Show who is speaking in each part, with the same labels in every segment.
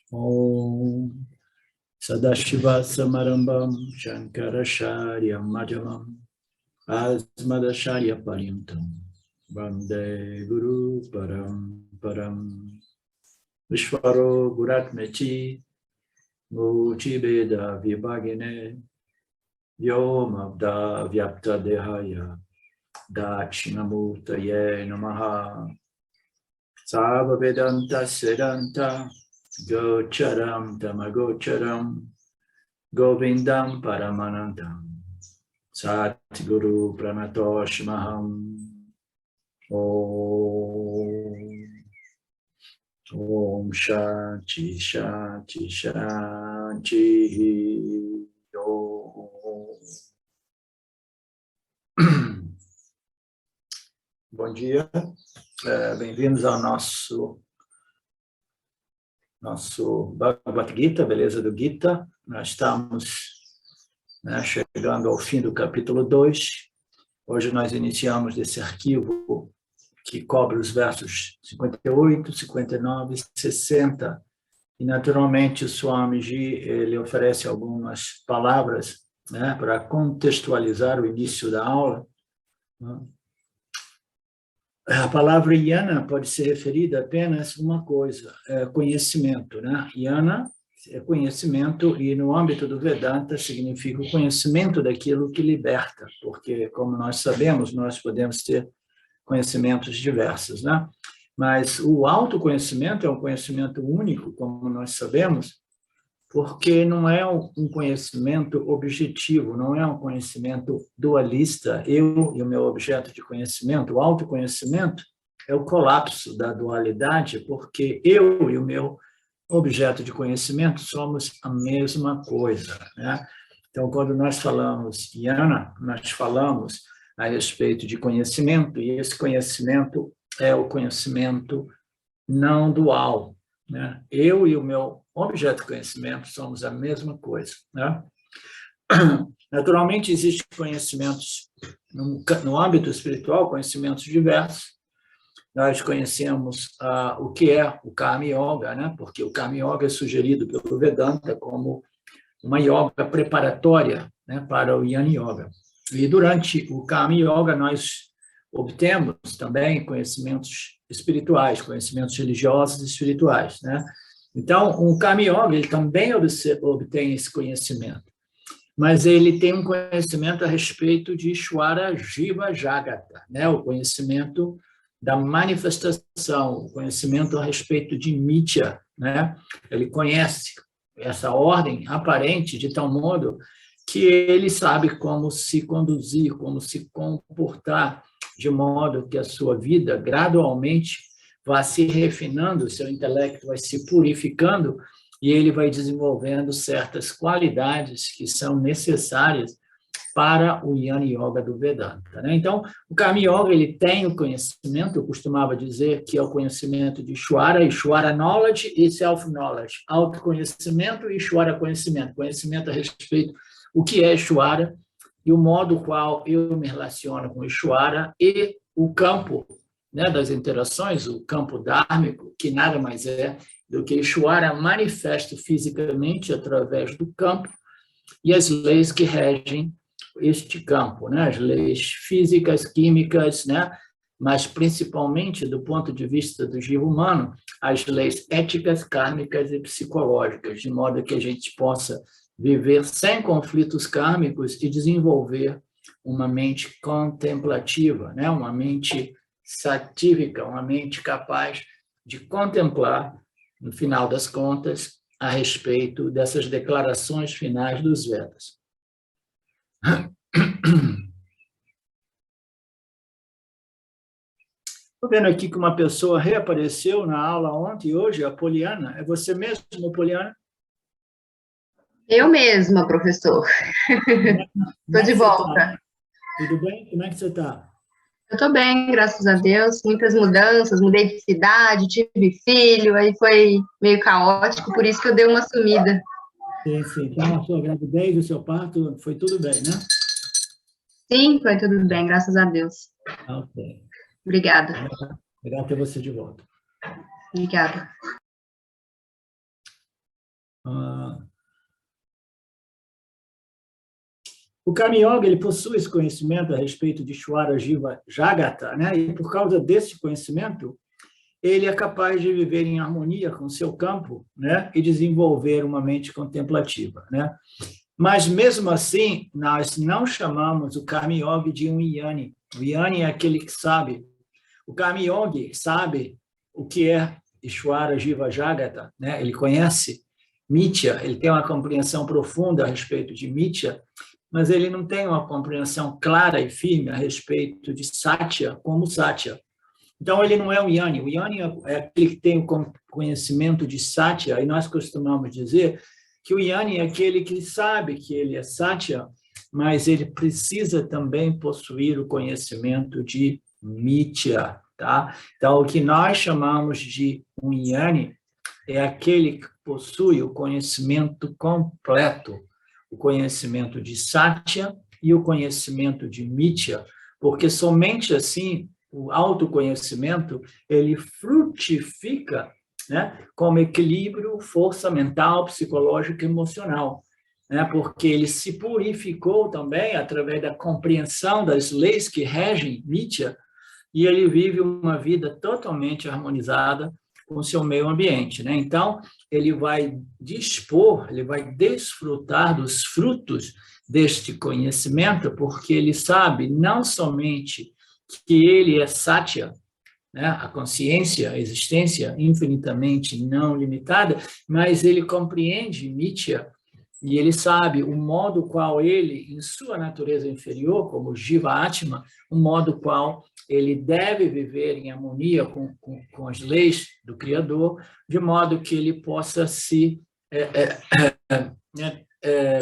Speaker 1: Om Sadashiva Samarambam Shankaracharya Madhyamam Asmadacharya Paryantam Vande Guru Param Vishvaro Guratmeti Murtibheda Vibhagine Vyomabda Vyapta Dehaya Dakshinamurtaye Namaha Sava Vedanta Sedanta Gocharam Tamagocharam Govindam Paramanandam Satguru Pranatosh Maham Om Shanti Shanti Shanti Om. Bom dia, bem-vindos ao nosso Bhagavad Gita, Beleza do Gita. Nós estamos chegando ao fim do capítulo 2. Hoje nós iniciamos desse arquivo que cobre os versos 58, 59 e 60. E, naturalmente, o Swamiji ele oferece algumas palavras para contextualizar o início da aula. A palavra Jnana pode ser referida a apenas uma coisa, conhecimento. Jnana é conhecimento e, no âmbito do Vedanta, significa o conhecimento daquilo que liberta, porque, como nós sabemos, nós podemos ter conhecimentos diversos. Mas o autoconhecimento é um conhecimento único, como nós sabemos, porque não é um conhecimento objetivo, não é um conhecimento dualista, eu e o meu objeto de conhecimento. O autoconhecimento é o colapso da dualidade, porque eu e o meu objeto de conhecimento somos a mesma coisa. Então, quando nós falamos Jnana, nós falamos a respeito de conhecimento, e esse conhecimento é o conhecimento não dual. Eu e o meu objeto de conhecimento somos a mesma coisa. Naturalmente, existem conhecimentos, no âmbito espiritual, conhecimentos diversos. Nós conhecemos o que é o Karma Yoga, porque o Karma Yoga é sugerido pelo Vedanta como uma yoga preparatória para o Jnana Yoga. E durante o Karma Yoga, nós obtemos também conhecimentos espirituais, conhecimentos religiosos e espirituais. Então, o Karma Yoga ele também obtém esse conhecimento, mas ele tem um conhecimento a respeito de Ishvara Jiva Jagata, o conhecimento da manifestação, o conhecimento a respeito de Mitya. Ele conhece essa ordem aparente de tal modo que ele sabe como se conduzir, como se comportar, de modo que a sua vida gradualmente vai se refinando, o seu intelecto vai se purificando e ele vai desenvolvendo certas qualidades que são necessárias para o Jnana Yoga do Vedanta. Então, o Karma Yoga ele tem o conhecimento, eu costumava dizer que é o conhecimento de Ishvara Knowledge e Self-Knowledge, autoconhecimento e Ishvara conhecimento, conhecimento a respeito o que é Ishvara e o modo qual eu me relaciono com Ishvara e o campo das interações, o campo dármico, que nada mais é do que Ishvara manifesto fisicamente através do campo e as leis que regem este campo, as leis físicas, químicas, mas principalmente do ponto de vista do jiva humano, as leis éticas, kármicas e psicológicas, de modo que a gente possa viver sem conflitos kármicos e desenvolver uma mente contemplativa, uma mente satívica, uma mente capaz de contemplar, no final das contas, a respeito dessas declarações finais dos Vedas. Estou vendo aqui que uma pessoa reapareceu na aula ontem e hoje, a Poliana. É você mesmo, Poliana?
Speaker 2: Eu mesma, professor. Estou de volta.
Speaker 1: Tá? Tudo bem? Como é que você está?
Speaker 2: Eu estou bem, graças a Deus. Muitas mudanças, mudei de cidade, tive filho, aí foi meio caótico, por isso que eu dei uma sumida.
Speaker 1: Sim. Então, a sua gravidez, o seu parto, foi tudo bem, né?
Speaker 2: Sim, foi tudo bem, graças a Deus.
Speaker 1: Ok.
Speaker 2: Obrigada.
Speaker 1: Legal ter você de volta.
Speaker 2: Obrigada.
Speaker 1: O Karma Yoga, ele possui esse conhecimento a respeito de Ishvara, Jiva, Jagata, né? E por causa desse conhecimento, ele é capaz de viver em harmonia com o seu campo, né? E desenvolver uma mente contemplativa, né? Mas, mesmo assim, nós não chamamos o Karma Yoga de um Jnani. O Jnani é aquele que sabe. O Karma Yoga sabe o que é Ishvara, Jiva, Jagata, né? Ele conhece Mithya, ele tem uma compreensão profunda a respeito de Mithya, mas ele não tem uma compreensão clara e firme a respeito de Satya como Satya. Então, ele não é um Jnani. O Jnani é aquele que tem o conhecimento de Satya, e nós costumamos dizer que o Jnani é aquele que sabe que ele é Satya, mas ele precisa também possuir o conhecimento de Mithya, tá? Então, o que nós chamamos de um Jnani é aquele que possui o conhecimento completo, o conhecimento de Satya e o conhecimento de Mithya, porque somente assim o autoconhecimento ele frutifica, né, como equilíbrio, força mental, psicológica e emocional, né, porque ele se purificou também através da compreensão das leis que regem Mithya, e ele vive uma vida totalmente harmonizada com o seu meio ambiente, né? Então, ele vai dispor, ele vai desfrutar dos frutos deste conhecimento, porque ele sabe não somente que ele é Satya, né? A consciência, a existência infinitamente não limitada, mas ele compreende Mithya e ele sabe o modo qual ele, em sua natureza inferior, como Jiva Atma, o modo qual ele deve viver em harmonia com as leis do Criador, de modo que ele possa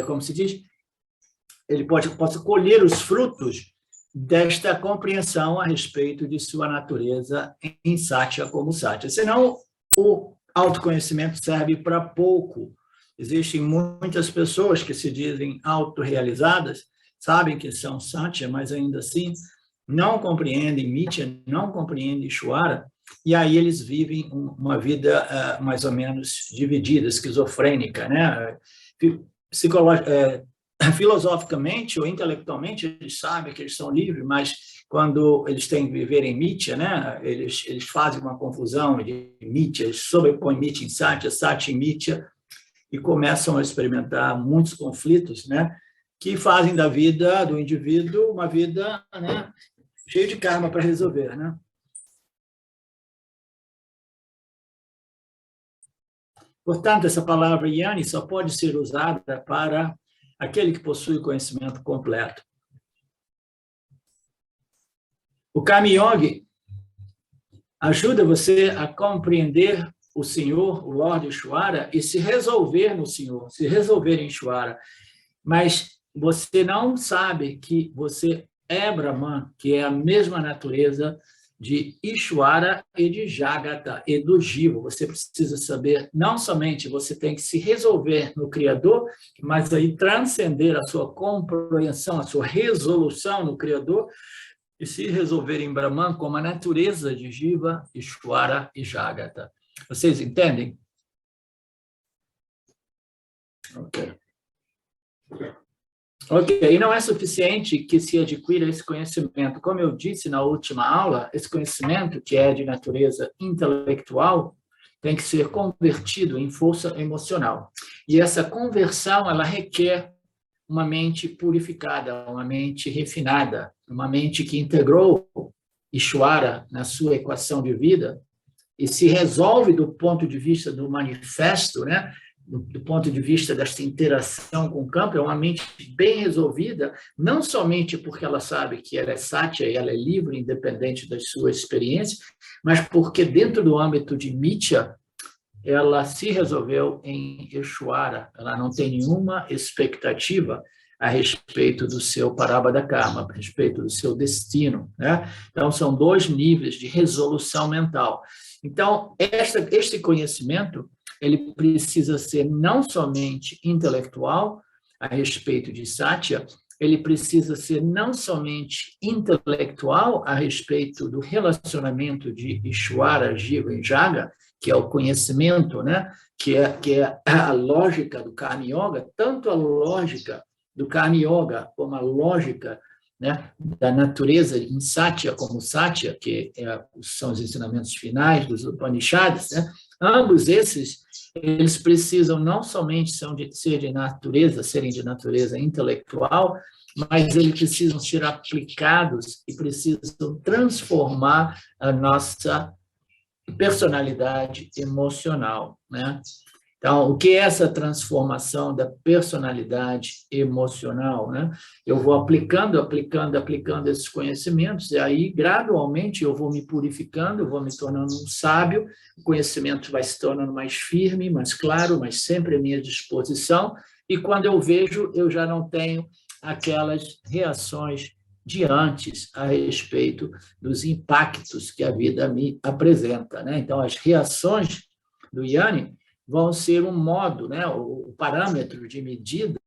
Speaker 1: como se diz, ele possa colher os frutos desta compreensão a respeito de sua natureza em Satya como Satya. Senão, o autoconhecimento serve para pouco. Existem muitas pessoas que se dizem autorrealizadas, sabem que são Satya, mas ainda assim não compreendem Mithya, não compreendem Ishvara, e aí eles vivem uma vida mais ou menos dividida, esquizofrênica, né? Filosoficamente ou intelectualmente, eles sabem que eles são livres, mas quando eles têm que viver em Mithya, né? Eles fazem uma confusão de Mithya, eles sobrepõem Mithya em Satya, Satya em Mithya, e começam a experimentar muitos conflitos, né? Que fazem da vida do indivíduo uma vida, né, cheia de karma para resolver, né? Portanto, essa palavra Jnani só pode ser usada para aquele que possui conhecimento completo. O Karma Yoga ajuda você a compreender o Senhor, o Lorde Ishvara, e se resolver no Senhor, se resolver em Ishvara. Mas você não sabe que você é Brahman, que é a mesma natureza de Ishvara e de Jagata e do Jiva. Você precisa saber, não somente você tem que se resolver no Criador, mas aí transcender a sua compreensão, a sua resolução no Criador e se resolver em Brahman como a natureza de Jiva, Ishvara e Jagata. Vocês entendem? Ok, e não é suficiente que se adquira esse conhecimento. Como eu disse na última aula, esse conhecimento, que é de natureza intelectual, tem que ser convertido em força emocional. E essa conversão, ela requer uma mente purificada, uma mente refinada, uma mente que integrou Ishvara na sua equação de vida e se resolve do ponto de vista do manifesto, né? Do ponto de vista desta interação com o campo, é uma mente bem resolvida, não somente porque ela sabe que ela é Satya e ela é livre, independente das suas experiências, mas porque dentro do âmbito de Mithya, ela se resolveu em Ishvara, ela não tem nenhuma expectativa a respeito do seu Parabhada Karma, a respeito do seu destino, né? Então, são dois níveis de resolução mental. Então, este conhecimento ele precisa ser não somente intelectual a respeito de Satya, ele precisa ser não somente intelectual a respeito do relacionamento de Ishvara, Jiva e Jaga, que é o conhecimento, né? que é a lógica do Karma Yoga, tanto a lógica do Karma Yoga como a lógica, né, da natureza em Satya, como Satya, que são os ensinamentos finais dos Upanishads, né? Ambos esses, eles precisam não somente serem de natureza intelectual, mas eles precisam ser aplicados e precisam transformar a nossa personalidade emocional, né? Então, o que é essa transformação da personalidade emocional, né? Eu vou aplicando esses conhecimentos, e aí, gradualmente, eu vou me purificando, eu vou me tornando um sábio, o conhecimento vai se tornando mais firme, mais claro, mas sempre à minha disposição, e quando eu vejo, eu já não tenho aquelas reações de antes a respeito dos impactos que a vida me apresenta, né? Então, as reações do Yanni vão ser um modo, né, o parâmetro de medida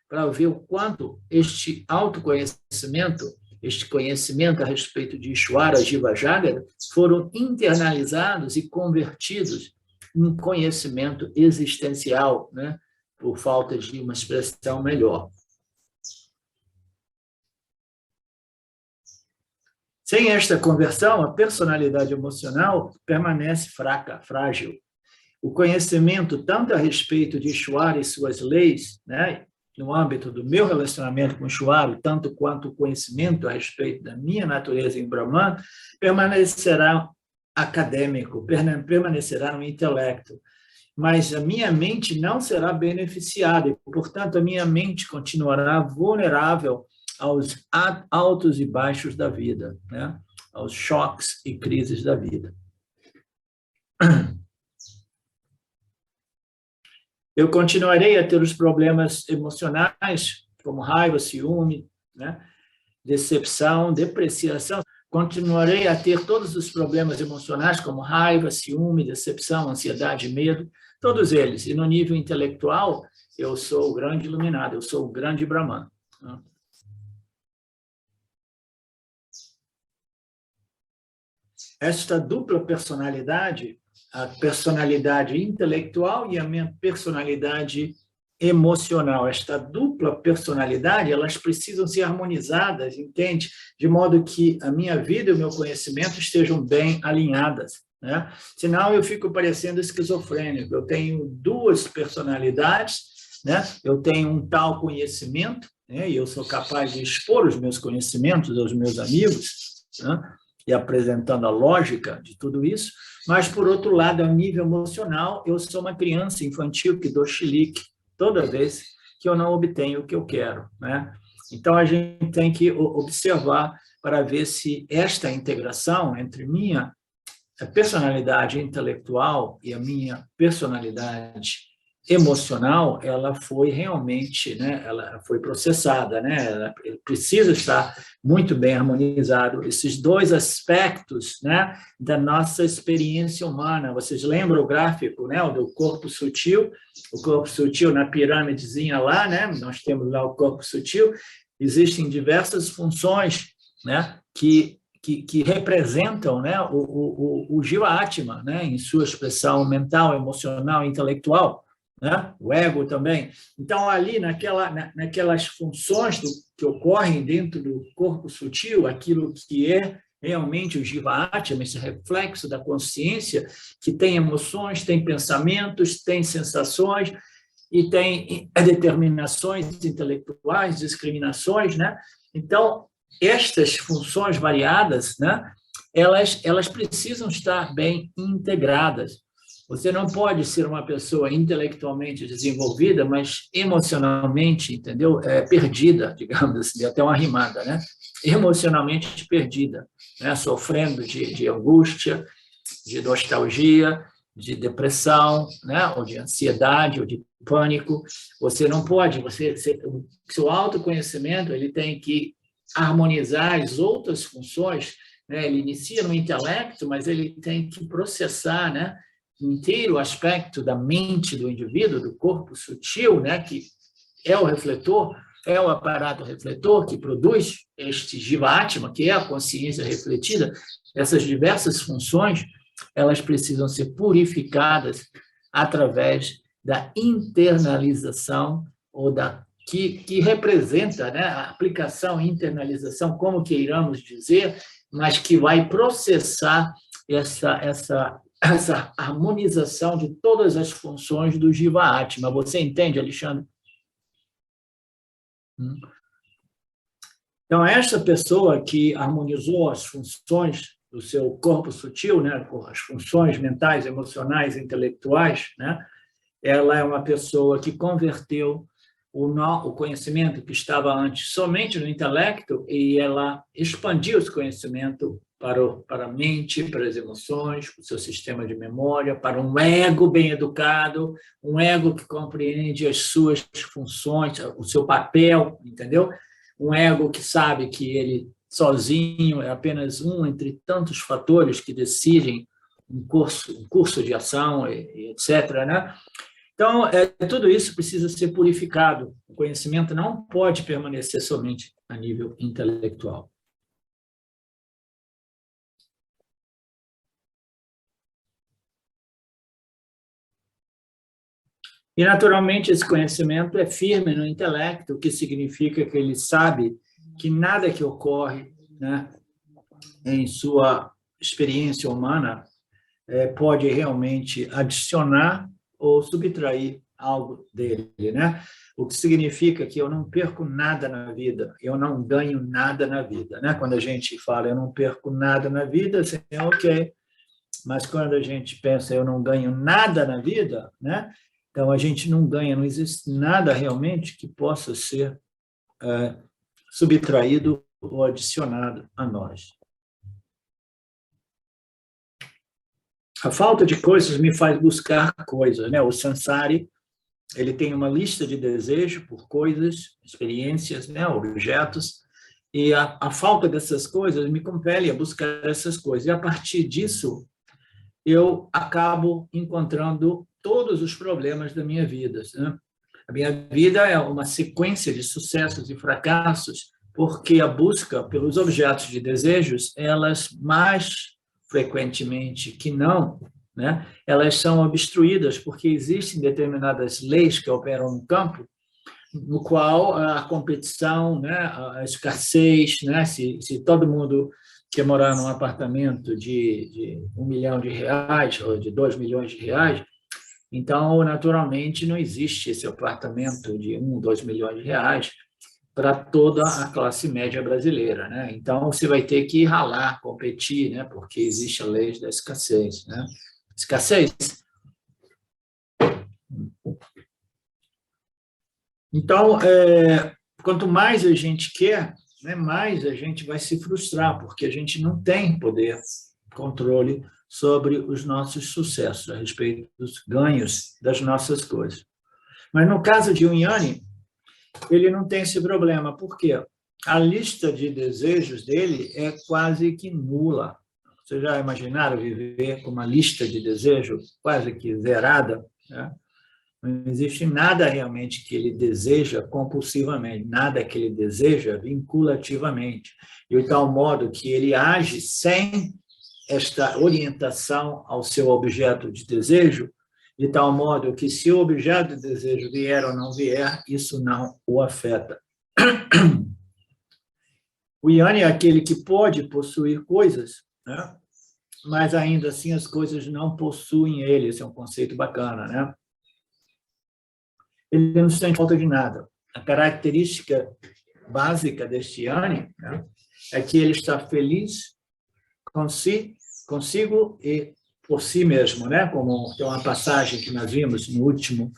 Speaker 1: para ver o quanto este autoconhecimento, este conhecimento a respeito de Ishvara, Jiva Jagata, foram internalizados e convertidos em conhecimento existencial, né, por falta de uma expressão melhor. Sem esta conversão, a personalidade emocional permanece fraca, frágil. O conhecimento, tanto a respeito de Ishvara e suas leis, né, no âmbito do meu relacionamento com Ishvara, tanto quanto o conhecimento a respeito da minha natureza em Brahman, permanecerá acadêmico, permanecerá no intelecto. Mas a minha mente não será beneficiada, e, portanto, a minha mente continuará vulnerável aos altos e baixos da vida, né, aos choques e crises da vida. Eu continuarei a ter os problemas emocionais, como raiva, ciúme, né? Decepção, depreciação. Continuarei a ter todos os problemas emocionais, como raiva, ciúme, decepção, ansiedade, medo, todos eles. E no nível intelectual, eu sou o grande iluminado, eu sou o grande Brahman. Esta dupla personalidade, a personalidade intelectual e a minha personalidade emocional. Esta dupla personalidade, elas precisam ser harmonizadas, entende? De modo que a minha vida e o meu conhecimento estejam bem alinhadas, né? Senão eu fico parecendo esquizofrênico. Eu tenho duas personalidades, né? Eu tenho um tal conhecimento, né? E eu sou capaz de expor os meus conhecimentos aos meus amigos, né? E apresentando a lógica de tudo isso, mas, por outro lado, a nível emocional, eu sou uma criança infantil que dou chilique toda vez que eu não obtenho o que eu quero, né? Então, a gente tem que observar para ver se esta integração entre minha personalidade intelectual e a minha personalidade emocional, ela foi realmente, né, ela foi processada, né, ela precisa estar muito bem harmonizado, esses dois aspectos, né, da nossa experiência humana. Vocês lembram o gráfico, né, o do corpo sutil na pirâmidezinha lá, né, nós temos lá o corpo sutil, existem diversas funções, né, que representam, né, o Jiva Atma, né, em sua expressão mental, emocional, intelectual, né? O ego também. Então, ali, naquelas funções que ocorrem dentro do corpo sutil, aquilo que é realmente o Jiva Atma, esse reflexo da consciência, que tem emoções, tem pensamentos, tem sensações e tem determinações intelectuais, discriminações, né? Então, estas funções variadas, né, elas precisam estar bem integradas. Você não pode ser uma pessoa intelectualmente desenvolvida, mas emocionalmente, entendeu? Perdida, digamos assim, deu até uma rimada, né? Emocionalmente perdida, né? Sofrendo de angústia, de nostalgia, de depressão, né? Ou de ansiedade, ou de pânico. Você não pode, seu autoconhecimento, ele tem que harmonizar as outras funções, né? Ele inicia no intelecto, mas ele tem que processar, né, inteiro aspecto da mente do indivíduo, do corpo sutil, né, que é o refletor, é o aparato refletor que produz este Jiva Atma, que é a consciência refletida, essas diversas funções, elas precisam ser purificadas através da internalização, ou que representa, né, a aplicação, internalização, como queiramos dizer, mas que vai processar essa harmonização de todas as funções do Jiva Atma. Você entende, Alexandre? Então, esta pessoa que harmonizou as funções do seu corpo sutil, né, as funções mentais, emocionais, intelectuais, né, ela é uma pessoa que converteu o conhecimento que estava antes somente no intelecto, e ela expandiu esse conhecimento para a mente, para as emoções, para o seu sistema de memória, para um ego bem educado, um ego que compreende as suas funções, o seu papel, entendeu? Um ego que sabe que ele sozinho é apenas um entre tantos fatores que decidem um curso de ação, e etc., né? Então, tudo isso precisa ser purificado. O conhecimento não pode permanecer somente a nível intelectual. E, naturalmente, esse conhecimento é firme no intelecto, o que significa que ele sabe que nada que ocorre, né, em sua experiência humana pode realmente adicionar ou subtrair algo dele, né? O que significa que eu não perco nada na vida, eu não ganho nada na vida, né? Quando a gente fala eu não perco nada na vida, assim, é ok, mas quando a gente pensa eu não ganho nada na vida, né? Então a gente não ganha, não existe nada realmente que possa ser subtraído ou adicionado a nós. A falta de coisas me faz buscar coisas, né? O Sansari, ele tem uma lista de desejo por coisas, experiências, né? Objetos, e a falta dessas coisas me compele a buscar essas coisas. E, a partir disso, eu acabo encontrando todos os problemas da minha vida, né? A minha vida é uma sequência de sucessos e fracassos, porque a busca pelos objetos de desejos, elas mais frequentemente que não, né, elas são obstruídas, porque existem determinadas leis que operam no campo, no qual a competição, né, a escassez, né, se todo mundo quer morar num apartamento de R$1 milhão ou de R$2 milhões, então, naturalmente, não existe esse apartamento de R$1, R$2 milhões para toda a classe média brasileira, né? Então, você vai ter que ralar, competir, né? Porque existe a lei da escassez, né? Escassez. Então, quanto mais a gente quer, né, mais a gente vai se frustrar, porque a gente não tem poder, controle sobre os nossos sucessos, a respeito dos ganhos das nossas coisas. Mas, no caso de Unyani, ele não tem esse problema. Por quê? A lista de desejos dele é quase que nula. Vocês já imaginaram viver com uma lista de desejos quase que zerada, né? Não existe nada realmente que ele deseja compulsivamente, nada que ele deseja vinculativamente, de tal modo que ele age sem esta orientação ao seu objeto de desejo, de tal modo que, se o objeto de desejo vier ou não vier, isso não o afeta. O Yanni é aquele que pode possuir coisas, né? Mas ainda assim as coisas não possuem ele. Esse é um conceito bacana, né? Ele não sente falta de nada. A característica básica deste Yanni, né, é que ele está feliz consigo e por si mesmo, né? Como tem uma passagem que nós vimos no último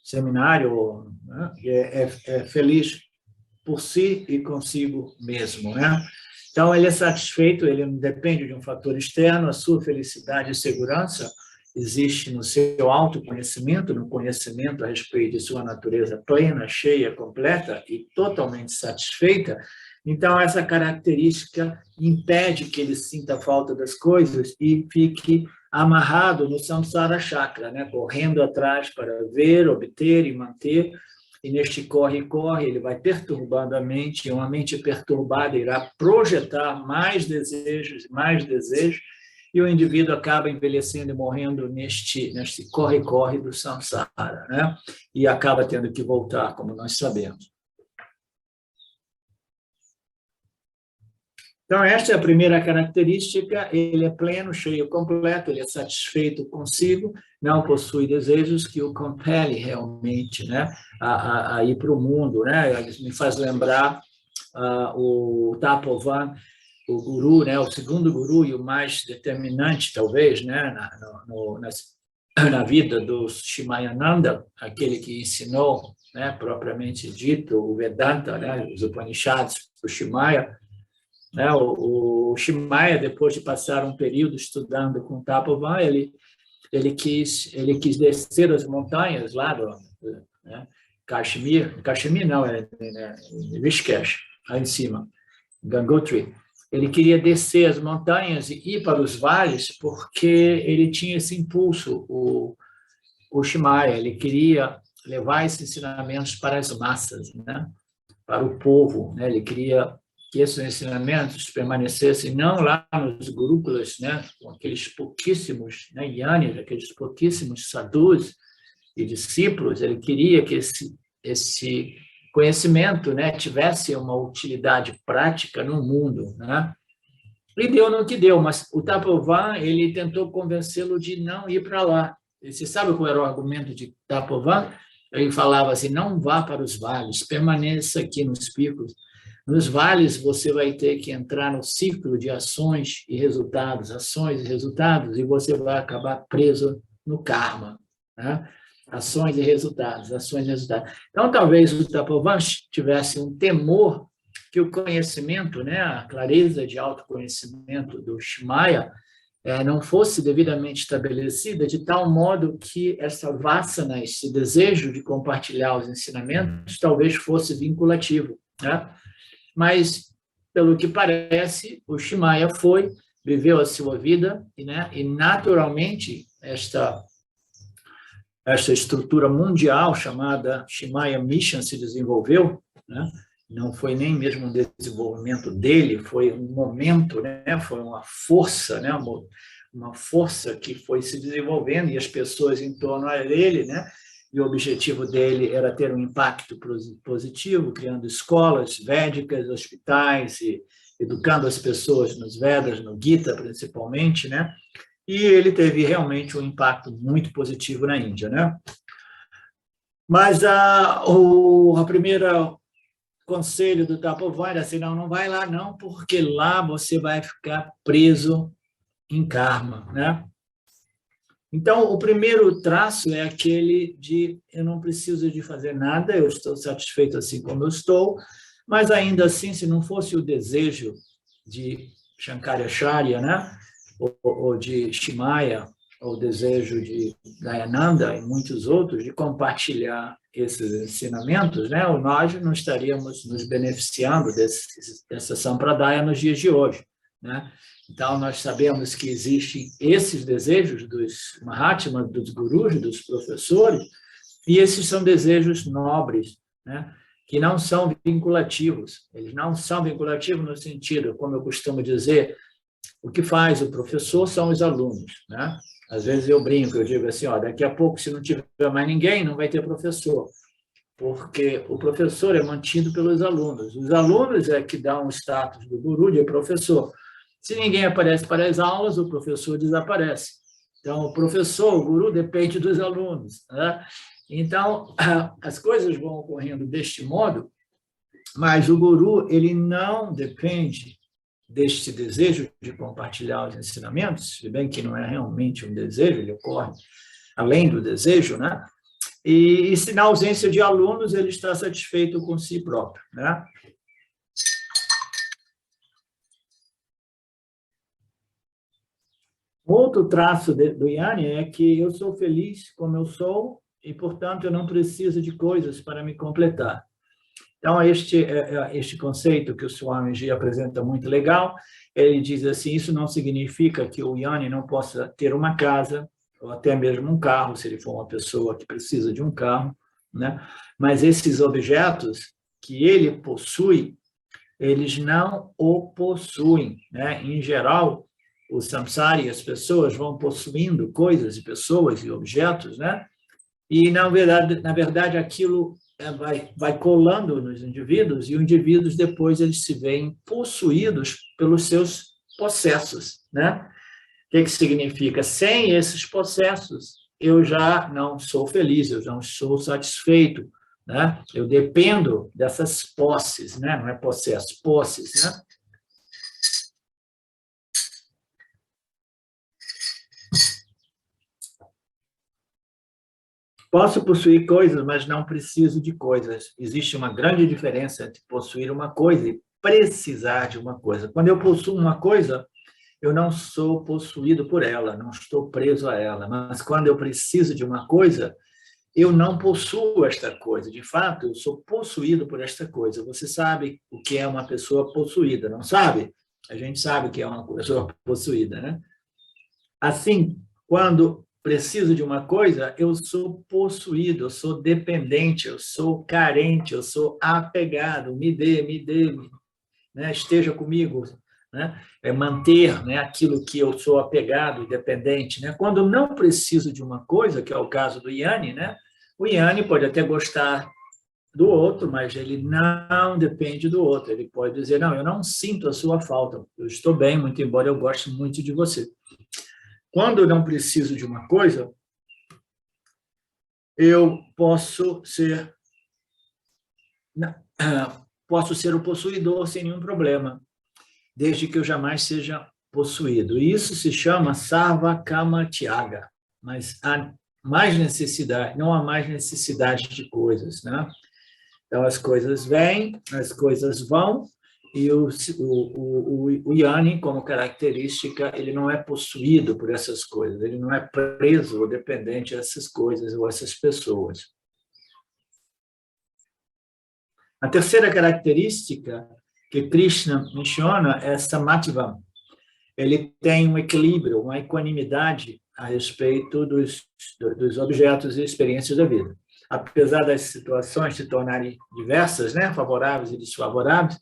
Speaker 1: seminário, né? É feliz por si e consigo mesmo, né? Então, ele é satisfeito, ele não depende de um fator externo, a sua felicidade e segurança existe no seu autoconhecimento, no conhecimento a respeito de sua natureza plena, cheia, completa e totalmente satisfeita. Então, essa característica impede que ele sinta a falta das coisas e fique amarrado no samsara chakra, né? Correndo atrás para ver, obter e manter. E neste corre-corre, ele vai perturbando a mente, e uma mente perturbada irá projetar mais desejos, e o indivíduo acaba envelhecendo e morrendo neste corre-corre do samsara, né? E acaba tendo que voltar, como nós sabemos. Então, esta é a primeira característica, ele é pleno, cheio, completo, ele é satisfeito consigo, não possui desejos que o compelem realmente, né, a ir para o mundo, né? Isso me faz lembrar o Tapovan, o guru, né, o segundo guru e o mais determinante, talvez, né, na vida do Shimayananda, aquele que ensinou, né, propriamente dito, o Vedanta, né, os Upanishads, o Shimaya, né, o Shimaya, depois de passar um período estudando com Tapovan, ele quis descer as montanhas lá do, né, Kashmir não, Rishikesh, lá em cima, Gangotri. Ele queria descer as montanhas e ir para os vales porque ele tinha esse impulso, o Shimaya, ele queria levar esses ensinamentos para as massas, né, para o povo, né, ele queria que esses ensinamentos permanecessem não lá nos gurukulas, né, com aqueles pouquíssimos, né, yanis, aqueles pouquíssimos sadhus e discípulos, ele queria que esse conhecimento, né, tivesse uma utilidade prática no mundo, né? E deu no que deu, mas o Tapovan, ele tentou convencê-lo de não ir para lá. E você sabe qual era o argumento de Tapovan? Ele falava assim, não vá para os vales, permaneça aqui nos picos. Nos vales, você vai ter que entrar no ciclo de ações e resultados, e você vai acabar preso no karma, né? Ações e resultados. Então, talvez o Tapovan tivesse um temor que o conhecimento, né, a clareza de autoconhecimento do Shimaya não fosse devidamente estabelecida de tal modo que essa vasana, esse desejo de compartilhar os ensinamentos, talvez fosse vinculativo, né? Mas, pelo que parece, o Shimaya viveu a sua vida, né, e naturalmente esta estrutura mundial chamada Shimaya Mission se desenvolveu, né? Não foi nem mesmo um desenvolvimento dele, foi um momento, né? Foi uma força, né? Uma força que foi se desenvolvendo e as pessoas em torno dele, né? E o objetivo dele era ter um impacto positivo, criando escolas védicas, hospitais, e educando as pessoas nos Vedas, no Gita principalmente, né? E ele teve realmente um impacto muito positivo na Índia, né? Mas a primeira conselho do Tapovan era assim, não vai lá não, porque lá você vai ficar preso em karma, né? Então, o primeiro traço é aquele de eu não preciso de fazer nada, eu estou satisfeito assim como eu estou, mas ainda assim, se não fosse o desejo de Shankaracharya, né, ou de Shimaya, ou o desejo de Dayananda e muitos outros de compartilhar esses ensinamentos, né, nós não estaríamos nos beneficiando dessa sampradaya nos dias de hoje, né? Então, nós sabemos que existem esses desejos dos Mahatmas, dos gurus, dos professores, e esses são desejos nobres, né? Que não são vinculativos. Eles não são vinculativos no sentido, como eu costumo dizer, o que faz o professor são os alunos, né? Às vezes eu brinco, eu digo assim, daqui a pouco, se não tiver mais ninguém, não vai ter professor, porque o professor é mantido pelos alunos. Os alunos é que dão o status do guru de professor. Se ninguém aparece para as aulas, o professor desaparece. Então, o professor, o guru, depende dos alunos, né? Então, as coisas vão ocorrendo deste modo, mas o guru, ele não depende deste desejo de compartilhar os ensinamentos, se bem que não é realmente um desejo, ele ocorre além do desejo, né? E se na ausência de alunos, ele está satisfeito com si próprio, né? Outro traço do Yanni é que eu sou feliz como eu sou e, portanto, eu não preciso de coisas para me completar. Então, este conceito que o Swamiji apresenta muito legal, ele diz assim, isso não significa que o Yanni não possa ter uma casa, ou até mesmo um carro, se ele for uma pessoa que precisa de um carro, né? Mas esses objetos que ele possui, eles não o possuem, né? Em geral, o samsara e as pessoas vão possuindo coisas e pessoas e objetos, né? E, na verdade aquilo vai colando nos indivíduos, e os indivíduos depois eles se veem possuídos pelos seus possessos, né? O que significa? Sem esses possessos, eu já não sou feliz, eu não sou satisfeito, né? Eu dependo dessas posses, né? Não é possesso, posses, né? Posso possuir coisas, mas não preciso de coisas. Existe uma grande diferença entre possuir uma coisa e precisar de uma coisa. Quando eu possuo uma coisa, eu não sou possuído por ela, não estou preso a ela. Mas quando eu preciso de uma coisa, eu não possuo esta coisa. De fato, eu sou possuído por esta coisa. Você sabe o que é uma pessoa possuída, não sabe? A gente sabe o que é uma pessoa possuída, né? Assim, quando preciso de uma coisa, eu sou possuído, eu sou dependente, eu sou carente, eu sou apegado. Me dê, né? Esteja comigo, né? É manter, né, aquilo que eu sou apegado e dependente, né? Quando não preciso de uma coisa, que é o caso do Yanni, né? O Yanni pode até gostar do outro, mas ele não depende do outro. Ele pode dizer, não, eu não sinto a sua falta, eu estou bem, muito embora eu goste muito de você. Quando eu não preciso de uma coisa, eu posso ser o possuidor sem nenhum problema, desde que eu jamais seja possuído. Isso se chama sarva kama tyaga, mas há mais necessidade, não há mais necessidade de coisas, né? Então, as coisas vêm, as coisas vão, e o Yanni, como característica, ele não é possuído por essas coisas, ele não é preso ou dependente dessas coisas ou essas pessoas. A terceira característica que Krishna menciona é Samatvam. Ele tem um equilíbrio, uma equanimidade a respeito dos objetos e experiências da vida. Apesar das situações se tornarem diversas, né, favoráveis e desfavoráveis,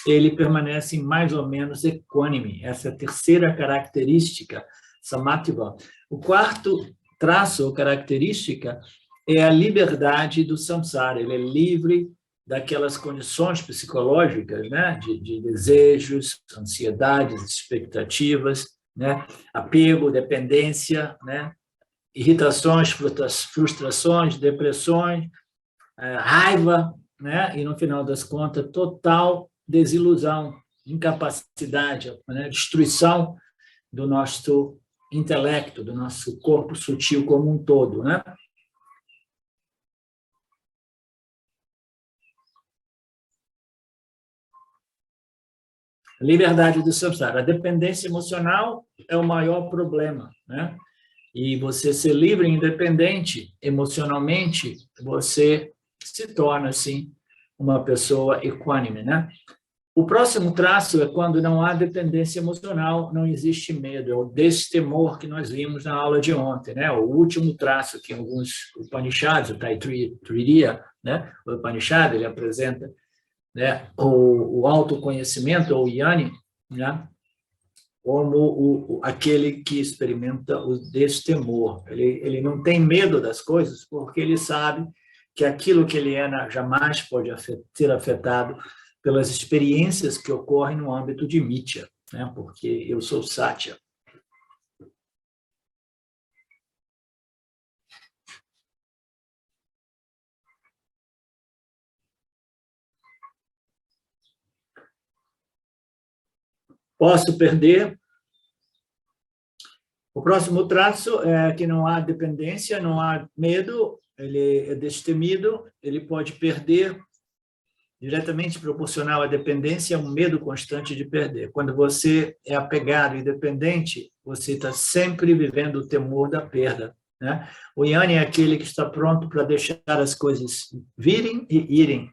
Speaker 1: ele permanece mais ou menos equânime. Essa é a terceira característica, Samatva. O quarto traço ou característica é a liberdade do samsara. Ele é livre daquelas condições psicológicas, né, de desejos, ansiedades, expectativas, né, apego, dependência, né, irritações, frustrações, depressões, raiva, né, e no final das contas total desilusão, incapacidade, né, destruição do nosso intelecto, do nosso corpo sutil como um todo, né? Liberdade do samsara. A dependência emocional é o maior problema, né? E você ser livre e independente emocionalmente, você se torna, assim, uma pessoa equânime, né? O próximo traço é quando não há dependência emocional, não existe medo, é o destemor que nós vimos na aula de ontem, né? O último traço que alguns Upanishads, o Taittiriya, né? O Upanishad, ele apresenta, né, o autoconhecimento, ou Yanni, né, como aquele que experimenta o destemor. Ele não tem medo das coisas, porque ele sabe que aquilo que ele é jamais pode ser afetado pelas experiências que ocorrem no âmbito de Mithya, né, porque eu sou Satya. Posso perder. O próximo traço é que não há dependência, não há medo, ele é destemido, ele pode perder, diretamente proporcional à dependência, é um medo constante de perder. Quando você é apegado e dependente, você está sempre vivendo o temor da perda, né? O Yanni é aquele que está pronto para deixar as coisas virem e irem.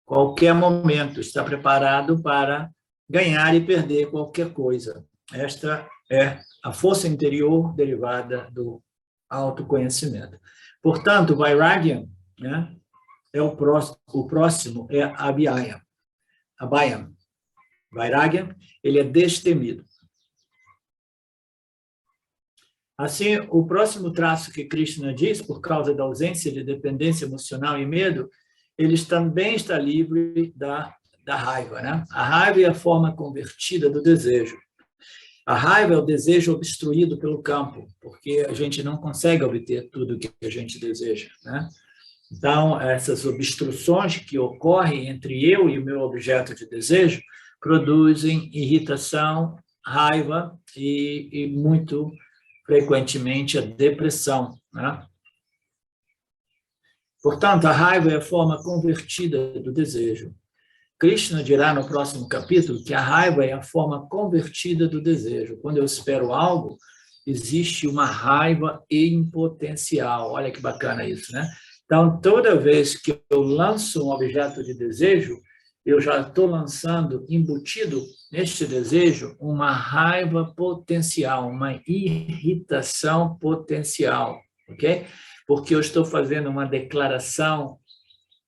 Speaker 1: Qualquer momento, está preparado para ganhar e perder qualquer coisa. Esta é a força interior derivada do autoconhecimento. Portanto, Vairagya, né, é o próximo é Abhayam. Vairagya, ele é destemido. Assim, o próximo traço que Krishna diz, por causa da ausência de dependência emocional e medo, ele também está livre da raiva, né? A raiva é a forma convertida do desejo. A raiva é o desejo obstruído pelo campo, porque a gente não consegue obter tudo o que a gente deseja, né? Então, essas obstruções que ocorrem entre eu e o meu objeto de desejo produzem irritação, raiva e muito frequentemente a depressão, né? Portanto, a raiva é a forma convertida do desejo. Krishna dirá no próximo capítulo que a raiva é a forma convertida do desejo. Quando eu espero algo, existe uma raiva em potencial. Olha que bacana isso, né? Então, toda vez que eu lanço um objeto de desejo, eu já estou lançando, embutido neste desejo, uma raiva potencial, uma irritação potencial, ok? Porque eu estou fazendo uma declaração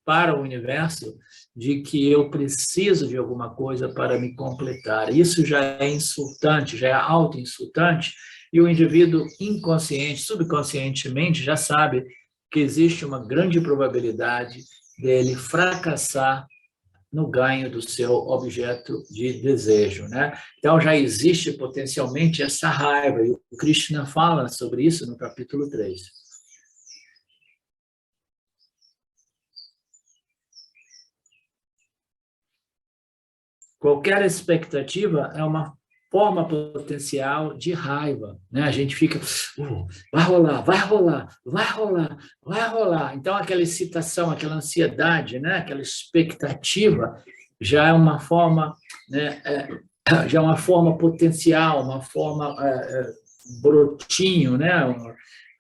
Speaker 1: para o universo de que eu preciso de alguma coisa para me completar. Isso já é insultante, já é auto-insultante, e o indivíduo inconsciente, subconscientemente, já sabe que existe uma grande probabilidade dele fracassar no ganho do seu objeto de desejo, né? Então, já existe potencialmente essa raiva, e o Krishna fala sobre isso no capítulo 3. Qualquer expectativa é uma forma potencial de raiva, né? A gente fica, vai rolar, vai rolar, vai rolar, vai rolar. Então, aquela excitação, aquela ansiedade, né? Aquela expectativa já é uma forma, né? Já é uma forma potencial, uma forma brotinho, né?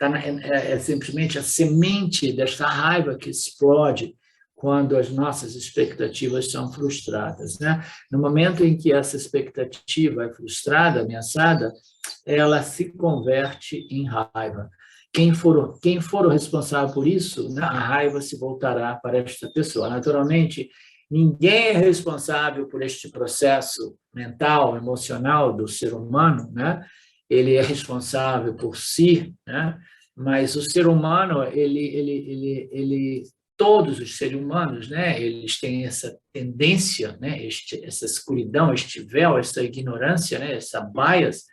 Speaker 1: É simplesmente a semente desta raiva que explode quando as nossas expectativas são frustradas, né? No momento em que essa expectativa é frustrada, ameaçada, ela se converte em raiva. Quem for o responsável por isso, né, a raiva se voltará para esta pessoa. Naturalmente, ninguém é responsável por este processo mental, emocional do ser humano, né? Ele é responsável por si, né? Mas o ser humano, todos os seres humanos, né, eles têm essa tendência, né, essa escuridão, este véu, essa ignorância, né, essa bias,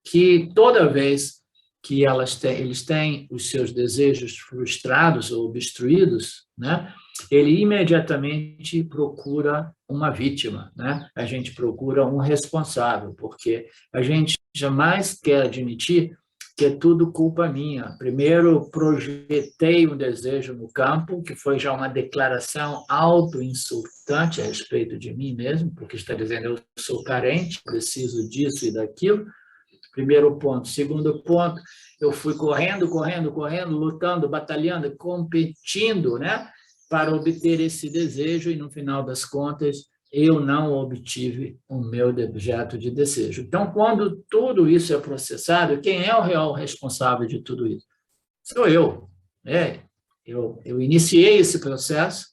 Speaker 1: que toda vez que eles têm os seus desejos frustrados ou obstruídos, né, ele imediatamente procura uma vítima, né? A gente procura um responsável, porque a gente jamais quer admitir que é tudo culpa minha. Primeiro, projetei um desejo no campo, que foi já uma declaração auto-insultante a respeito de mim mesmo, porque está dizendo, eu sou carente, preciso disso e daquilo. Primeiro ponto. Segundo ponto, eu fui correndo, lutando, batalhando, competindo, né, para obter esse desejo, e no final das contas, eu não obtive o meu objeto de desejo. Então, quando tudo isso é processado, quem é o real responsável de tudo isso? Sou eu. Eu iniciei esse processo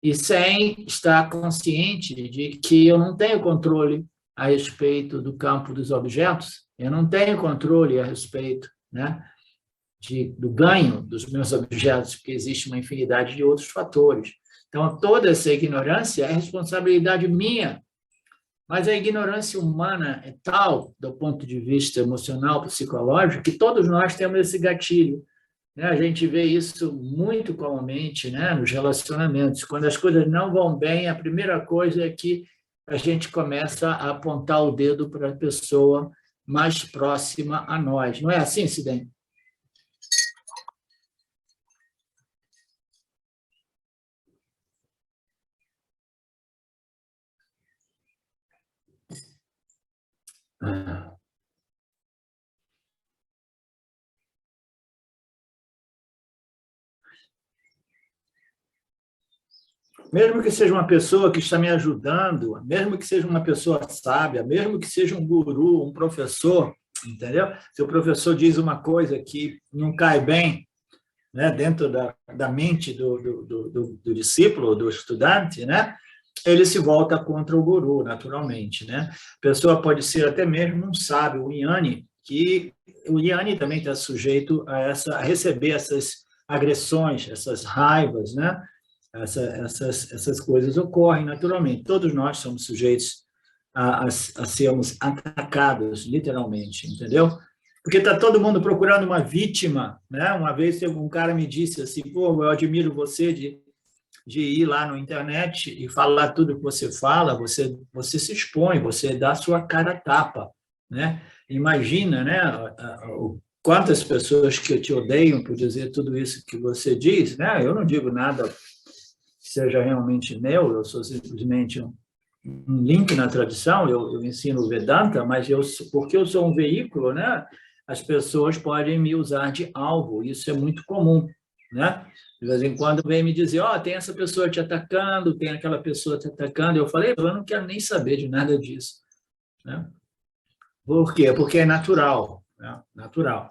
Speaker 1: e sem estar consciente de que eu não tenho controle a respeito do campo dos objetos, eu não tenho controle a respeito, né, do ganho dos meus objetos, porque existe uma infinidade de outros fatores. Então, toda essa ignorância é responsabilidade minha, mas a ignorância humana é tal, do ponto de vista emocional, psicológico, que todos nós temos esse gatilho, né? A gente vê isso muito comumente, né, nos relacionamentos. Quando as coisas não vão bem, a primeira coisa é que a gente começa a apontar o dedo para a pessoa mais próxima a nós. Não é assim, Sidney? Mesmo que seja uma pessoa que está me ajudando, mesmo que seja uma pessoa sábia, mesmo que seja um guru, um professor, entendeu? Se o professor diz uma coisa que não cai bem, né, dentro da mente do discípulo, do estudante, né, ele se volta contra o guru, naturalmente, né? A pessoa pode ser até mesmo um sábio, um Jnani, que o Yanni também está sujeito a receber essas agressões, essas raivas, né? Essas coisas ocorrem naturalmente. Todos nós somos sujeitos a sermos atacados, literalmente, entendeu? Porque está todo mundo procurando uma vítima, né? Uma vez um cara me disse assim, pô, eu admiro você de ir lá na internet e falar tudo que você fala, você se expõe, você dá a sua cara a tapa, né? Imagina, né? Quantas pessoas que te odeiam por dizer tudo isso que você diz, né? Eu não digo nada que seja realmente meu, eu sou simplesmente um link na tradição, eu ensino Vedanta, mas porque eu sou um veículo, né? As pessoas podem me usar de alvo, isso é muito comum, né? De vez em quando vem me dizer, tem essa pessoa te atacando, tem aquela pessoa te atacando. Eu falei, eu não quero nem saber de nada disso, né? Por quê? Porque é natural, né? Natural.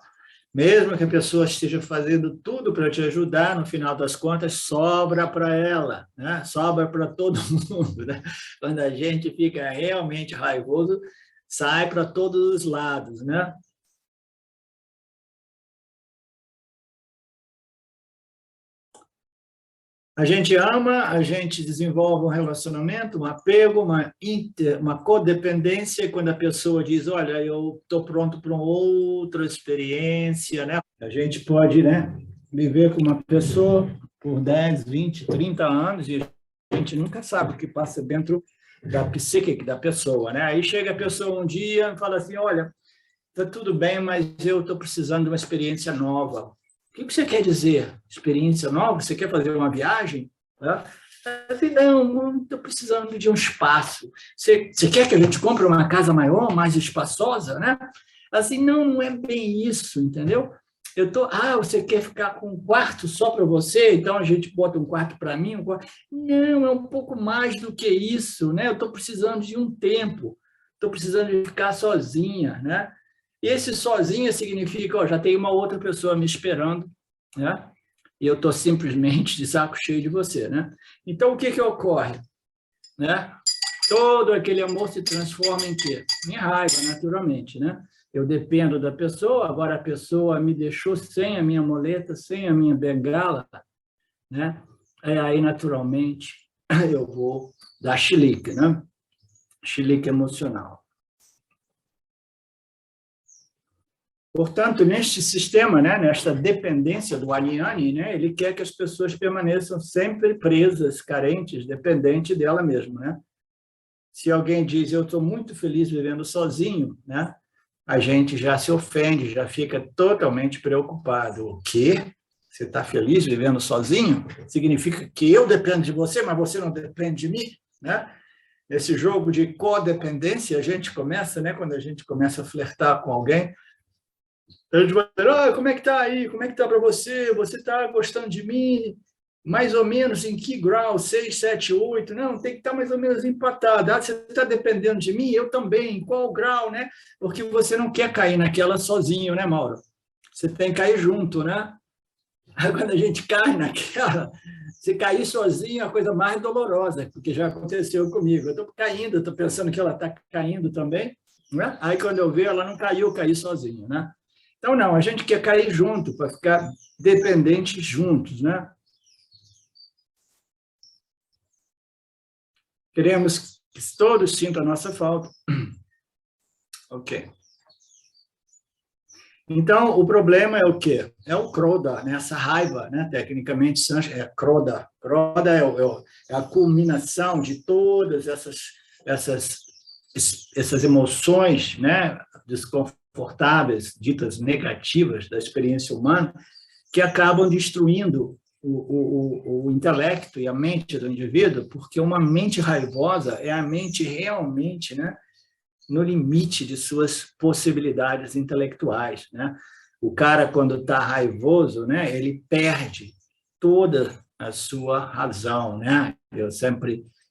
Speaker 1: Mesmo que a pessoa esteja fazendo tudo para te ajudar, no final das contas, sobra para ela, né? Sobra para todo mundo, né? Quando a gente fica realmente raivoso, sai para todos os lados, né? A gente ama, a gente desenvolve um relacionamento, um apego, uma codependência, e quando a pessoa diz, olha, eu estou pronto para uma outra experiência, né? A gente pode, né, viver com uma pessoa por 10, 20, 30 anos e a gente nunca sabe o que passa dentro da psique da pessoa, né? Aí chega a pessoa um dia e fala assim, olha, está tudo bem, mas eu estou precisando de uma experiência nova. O que você quer dizer? Experiência nova? Você quer fazer uma viagem? Eu falei, não estou precisando de um espaço. Você quer que a gente compre uma casa maior, mais espaçosa? Né? Assim, não é bem isso, entendeu? Você quer ficar com um quarto só para você? Então a gente bota um quarto para mim? Não, é um pouco mais do que isso, né? Eu estou precisando de um tempo, estou precisando de ficar sozinha, né? E esse sozinha significa, já tem uma outra pessoa me esperando, né? E eu estou simplesmente de saco cheio de você, né? Então, o que ocorre? Né? Todo aquele amor se transforma em quê? Em raiva, naturalmente, né? Eu dependo da pessoa, agora a pessoa me deixou sem a minha muleta, sem a minha bengala, né? Aí, naturalmente, eu vou dar chilique, né? Chilique emocional. Portanto, neste sistema, né, nesta dependência do Aliani, né, ele quer que as pessoas permaneçam sempre presas, carentes, dependentes dela mesma, né? Se alguém diz, eu estou muito feliz vivendo sozinho, né, a gente já se ofende, já fica totalmente preocupado. O quê? Você está feliz vivendo sozinho? Significa que eu dependo de você, mas você não depende de mim, né? Esse jogo de codependência, a gente começa, né, quando a gente começa a flertar com alguém, a gente vai dizer, como é que está aí? Como é que está para você? Você está gostando de mim? Mais ou menos em que grau? 6, 7, 8? Não, tem que estar mais ou menos empatado. Você está dependendo de mim? Eu também. Em qual grau, né? Porque você não quer cair naquela sozinho, né, Mauro? Você tem que cair junto, né? Aí, quando a gente cai naquela, se cair sozinho é a coisa mais dolorosa, porque já aconteceu comigo. Eu estou caindo, estou pensando que ela está caindo também, né? Aí, quando eu vejo, ela não caiu, eu caí sozinho, né? Então, não, a gente quer cair junto, para ficar dependentes juntos, né? Queremos que todos sintam a nossa falta. Ok. Então, o problema é o quê? É o Krodha, né? Essa raiva, né? Tecnicamente, é Krodha. Krodha é a culminação de todas essas emoções, né? Desconfortáveis, ditas negativas da experiência humana, que acabam destruindo o intelecto e a mente do indivíduo, porque uma mente raivosa é a mente realmente, né, no limite de suas possibilidades intelectuais, né? O cara, quando está raivoso, né, ele perde toda a sua razão, né?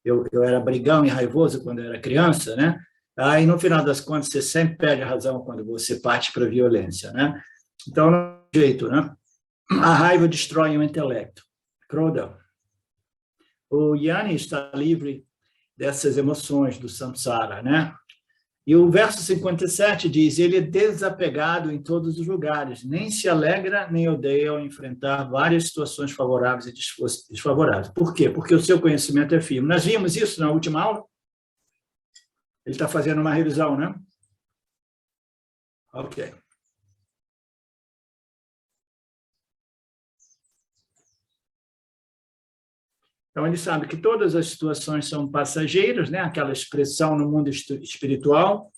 Speaker 1: Eu era brigão e raivoso quando eu era criança, né? Aí, no final das contas, você sempre perde a razão quando você parte para a violência, né? Então, não tem jeito, né? A raiva destrói o intelecto. Krodha. O Yanni está livre dessas emoções do samsara, né? E o verso 57 diz, ele é desapegado em todos os lugares, nem se alegra nem odeia ao enfrentar várias situações favoráveis e desfavoráveis. Por quê? Porque o seu conhecimento é firme. Nós vimos isso na última aula? Ele está fazendo uma revisão, né? Ok. Então, ele sabe que todas as situações são passageiras, né? Aquela expressão no mundo espiritual,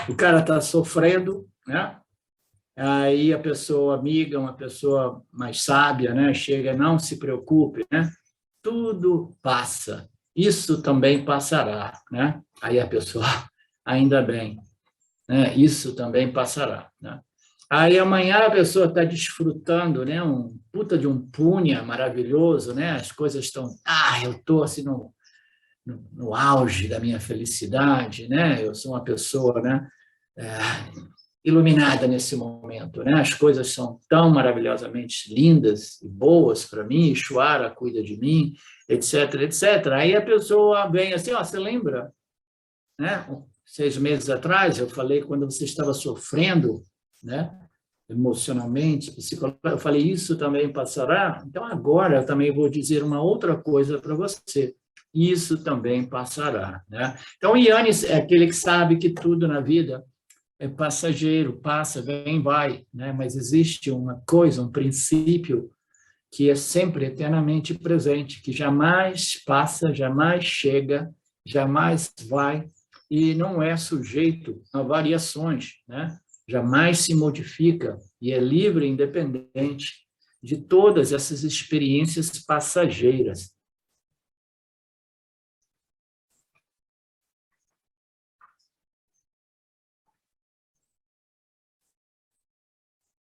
Speaker 1: o cara está sofrendo, né? Aí a pessoa amiga, uma pessoa mais sábia, né? Chega, não se preocupe, né? Tudo passa, isso também passará, né? Aí a pessoa, ainda bem, né? Isso também passará, né? Aí amanhã a pessoa está desfrutando, né? Um puta de um punha maravilhoso, né? As coisas estão, eu estou assim no auge da minha felicidade, né? Eu sou uma pessoa, né? Iluminada nesse momento, né? As coisas são tão maravilhosamente lindas e boas para mim, Ishvara cuida de mim, etc, etc. Aí a pessoa vem assim, você lembra, né? 6 meses atrás eu falei quando você estava sofrendo, né? Emocionalmente, psicologicamente, eu falei isso também passará. Então agora eu também vou dizer uma outra coisa para você. Isso também passará, né? Então Yannis é aquele que sabe que tudo na vida é passageiro, passa, vem, vai, né? Mas existe uma coisa, um princípio que é sempre eternamente presente, que jamais passa, jamais chega, jamais vai e não é sujeito a variações, né? Jamais se modifica e é livre e independente de todas essas experiências passageiras.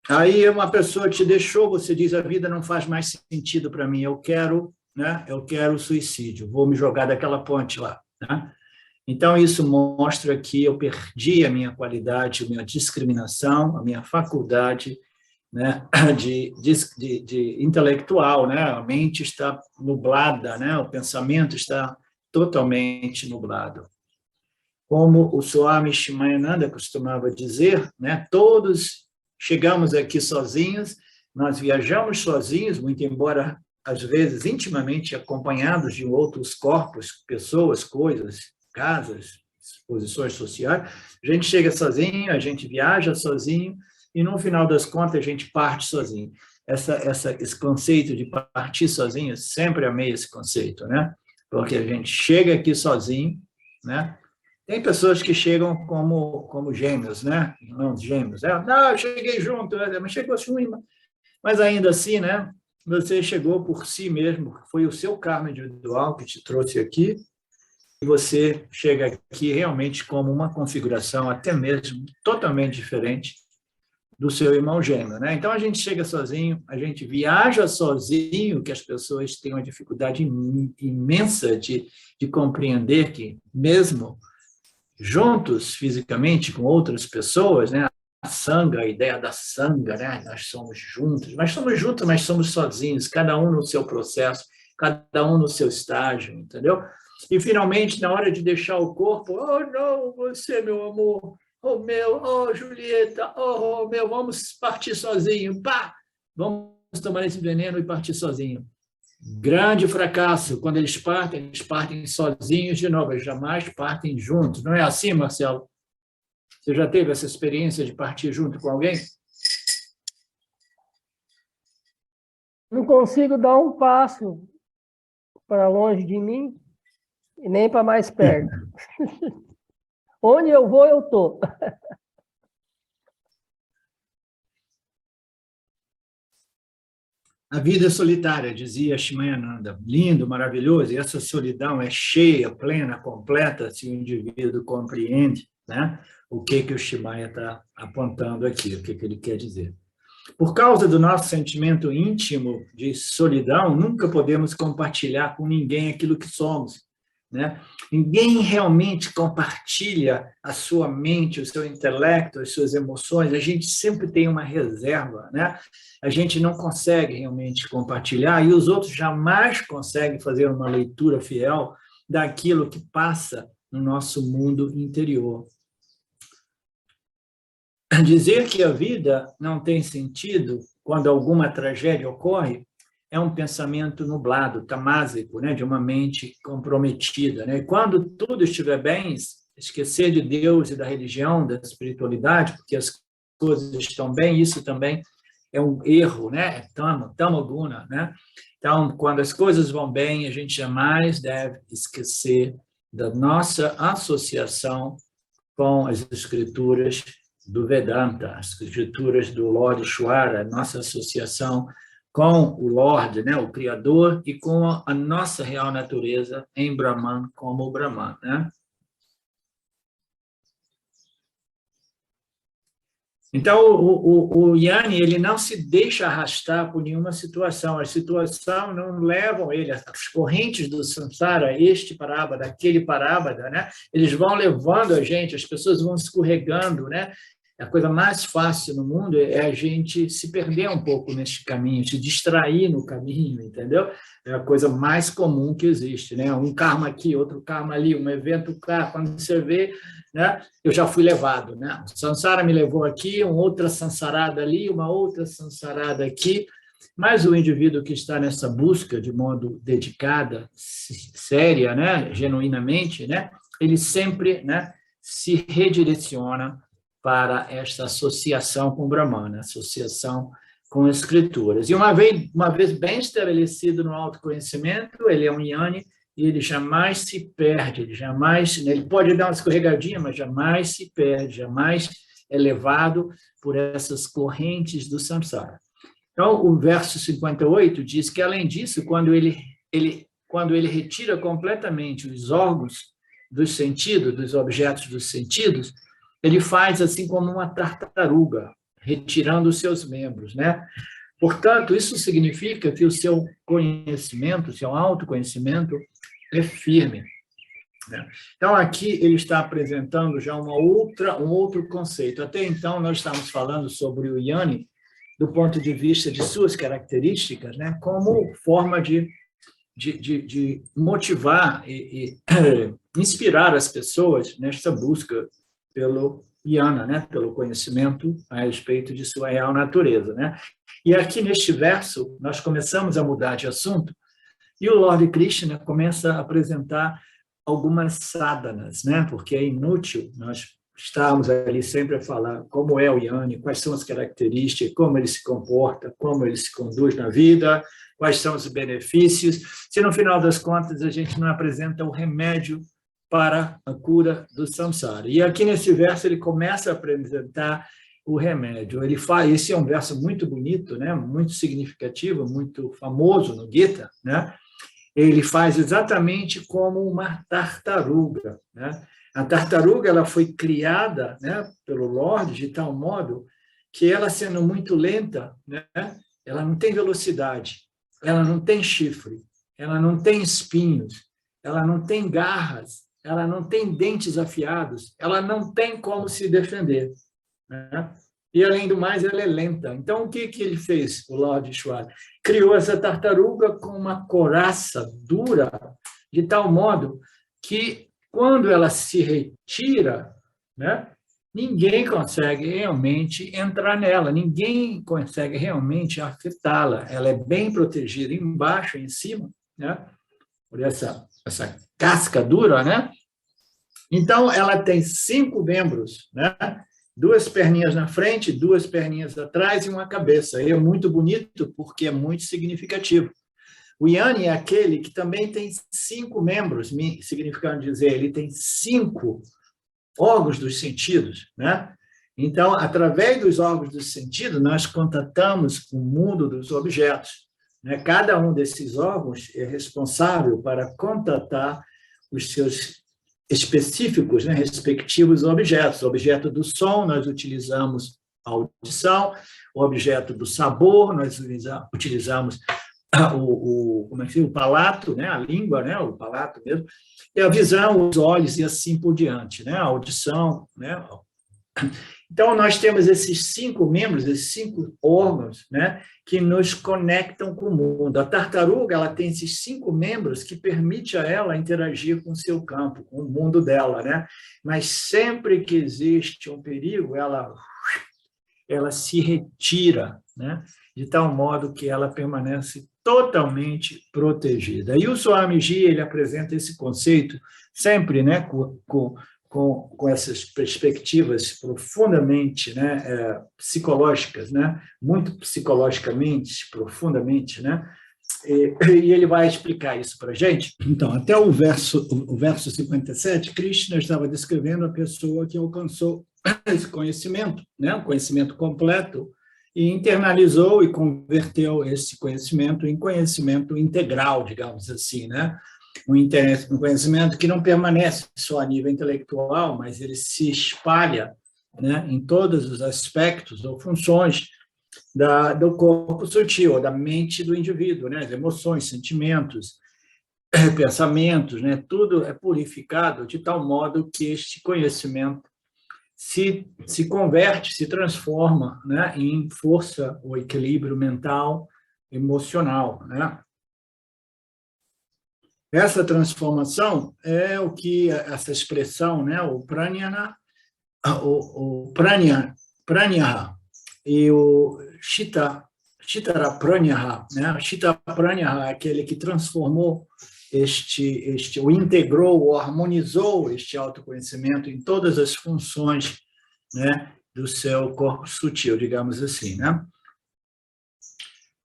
Speaker 1: Aí uma pessoa te deixou, você diz, a vida não faz mais sentido para mim, eu quero, né? Eu quero suicídio, vou me jogar daquela ponte lá, né? Então, isso mostra que eu perdi a minha qualidade, a minha discriminação, a minha faculdade, né, de intelectual, né? A mente está nublada, né? O pensamento está totalmente nublado. Como o Swami Shimayananda costumava dizer, né? Todos chegamos aqui sozinhos, nós viajamos sozinhos, muito embora, às vezes, intimamente acompanhados de outros corpos, pessoas, coisas, casas, posições sociais. A gente chega sozinho, a gente viaja sozinho, e, no final das contas, a gente parte sozinho. Esse conceito de partir sozinho, sempre amei esse conceito, né? Porque a gente chega aqui sozinho, né? Tem pessoas que chegam como gêmeos, né? Não gêmeos. Não, eu cheguei junto, mas chegou assim, mas ainda assim, né? Você chegou por si mesmo, foi o seu karma individual que te trouxe aqui, e você chega aqui realmente como uma configuração até mesmo totalmente diferente do seu irmão gêmeo, né? Então a gente chega sozinho, a gente viaja sozinho, que as pessoas têm uma dificuldade imensa de compreender que mesmo juntos fisicamente com outras pessoas, né? A sanga, a ideia da sanga, né? Nós somos juntos, mas somos sozinhos, cada um no seu processo, cada um no seu estágio, entendeu? E finalmente, na hora de deixar o corpo, não, você, meu amor, Julieta, Romeu, vamos partir sozinho, pá! Vamos tomar esse veneno e partir sozinho. Grande fracasso, quando eles partem sozinhos de novo, eles jamais partem juntos. Não é assim, Marcelo? Você já teve essa experiência de partir junto com alguém?
Speaker 3: Não consigo dar um passo para longe de mim e nem para mais perto. Onde eu vou, eu estou.
Speaker 1: A vida é solitária, dizia Shimayananda. Lindo, maravilhoso, e essa solidão é cheia, plena, completa, se o indivíduo compreende, né, o que o Shimaya está apontando aqui, o que ele quer dizer. Por causa do nosso sentimento íntimo de solidão, nunca podemos compartilhar com ninguém aquilo que somos, né? Ninguém realmente compartilha a sua mente, o seu intelecto, as suas emoções, a gente sempre tem uma reserva, né? A gente não consegue realmente compartilhar e os outros jamais conseguem fazer uma leitura fiel daquilo que passa no nosso mundo interior. Dizer que a vida não tem sentido quando alguma tragédia ocorre é um pensamento nublado, tamásico, né, de uma mente comprometida, né? E quando tudo estiver bem, esquecer de Deus e da religião, da espiritualidade, porque as coisas estão bem, isso também é um erro, né? É tamoguna, né? Então, quando as coisas vão bem, a gente jamais deve esquecer da nossa associação com as escrituras do Vedanta, as escrituras do Lord Ishvara, nossa associação com o Lorde, né, o Criador, e com a nossa real natureza em Brahman, como o Brahman, né? Então, o Yanni, ele não se deixa arrastar por nenhuma situação. As situações não levam ele, as correntes do samsara, este parábada, aquele parábada, né? Eles vão levando a gente, as pessoas vão escorregando, né? A coisa mais fácil no mundo é a gente se perder um pouco neste caminho, se distrair no caminho, entendeu? É a coisa mais comum que existe, né? Um karma aqui, outro karma ali, um evento cá, quando você vê, né? Eu já fui levado, né? O samsara me levou aqui, uma outra sansarada ali, uma outra sansarada aqui, mas o indivíduo que está nessa busca de modo dedicada, séria, né? Genuinamente, né? Ele sempre, né? Se redireciona para esta associação com o Brahman, associação com as escrituras. E uma vez bem estabelecido no autoconhecimento, ele é um Yanni, e ele jamais se perde, ele pode dar uma escorregadinha, mas jamais se perde, jamais é levado por essas correntes do samsara. Então, o verso 58 diz que, além disso, quando ele retira completamente os órgãos dos sentidos, dos objetos dos sentidos, ele faz assim como uma tartaruga, retirando os seus membros, né? Portanto, isso significa que o seu conhecimento, o seu autoconhecimento é firme, né? Então, aqui ele está apresentando já um outro conceito. Até então, nós estávamos falando sobre o Yanni do ponto de vista de suas características, né? Como forma de motivar e inspirar as pessoas nesta busca pelo Jnana, né? Pelo conhecimento a respeito de sua real natureza, né? E aqui neste verso, nós começamos a mudar de assunto e o Lord Krishna começa a apresentar algumas sadhanas, né? Porque é inútil nós estarmos ali sempre a falar como é o Yanni, quais são as características, como ele se comporta, como ele se conduz na vida, quais são os benefícios, se no final das contas a gente não apresenta o remédio para a cura do samsara. E aqui nesse verso ele começa a apresentar o remédio. Ele faz, esse é um verso muito bonito, né? Muito significativo, muito famoso no Gita, né? Ele faz exatamente como uma tartaruga, né? A tartaruga ela foi criada, né, pelo Lorde de tal modo que ela, sendo muito lenta, né, ela não tem velocidade, ela não tem chifre, ela não tem espinhos, ela não tem garras, ela não tem dentes afiados, ela não tem como se defender, né? E, além do mais, ela é lenta. Então, o que ele fez, o Lord Ishvara? Criou essa tartaruga com uma couraça dura, de tal modo que, quando ela se retira, né, ninguém consegue realmente entrar nela, ninguém consegue realmente afetá-la. Ela é bem protegida embaixo e em cima, né, por essa casca dura, né? Então, ela tem 5 membros, né? 2 perninhas na frente, 2 perninhas atrás e uma cabeça. E é muito bonito porque é muito significativo. O Yanni é aquele que também tem 5 membros, significando dizer, ele tem 5 órgãos dos sentidos, né? Então, através dos órgãos dos sentidos, nós contatamos com o mundo dos objetos, né? Cada um desses órgãos é responsável para contatar os seus específicos, né, respectivos objetos. O objeto do som, nós utilizamos a audição, o objeto do sabor, nós utilizamos o palato, né, a língua, né, o palato mesmo, e a visão, os olhos e assim por diante, né, a audição, né. Então, nós temos esses 5 membros, esses 5 órgãos, né, que nos conectam com o mundo. A tartaruga ela tem esses 5 membros que permite a ela interagir com o seu campo, com o mundo dela, né? Mas sempre que existe um perigo, ela ela se retira, né? De tal modo que ela permanece totalmente protegida. E o Swamiji, ele apresenta esse conceito sempre, né, com essas perspectivas profundamente, né, psicológicas, né, muito psicologicamente, profundamente, né, e ele vai explicar isso para a gente. Então, até o verso 57, Krishna estava descrevendo a pessoa que alcançou esse conhecimento, né, um conhecimento completo, e internalizou e converteu esse conhecimento em conhecimento integral, digamos assim, né? Um conhecimento que não permanece só a nível intelectual, mas ele se espalha, né, em todos os aspectos ou funções do corpo sutil, da mente do indivíduo, né? As emoções, sentimentos, pensamentos, né? Tudo é purificado de tal modo que este conhecimento se converte, se transforma, né, em força ou equilíbrio mental, emocional, né? Essa transformação é o que essa expressão, né, o pranyana, o pranyaha e o shitara pranyaha, né? Shitara pranyaha é aquele que transformou o integrou, o harmonizou este autoconhecimento em todas as funções, né, do seu corpo sutil, digamos assim, né?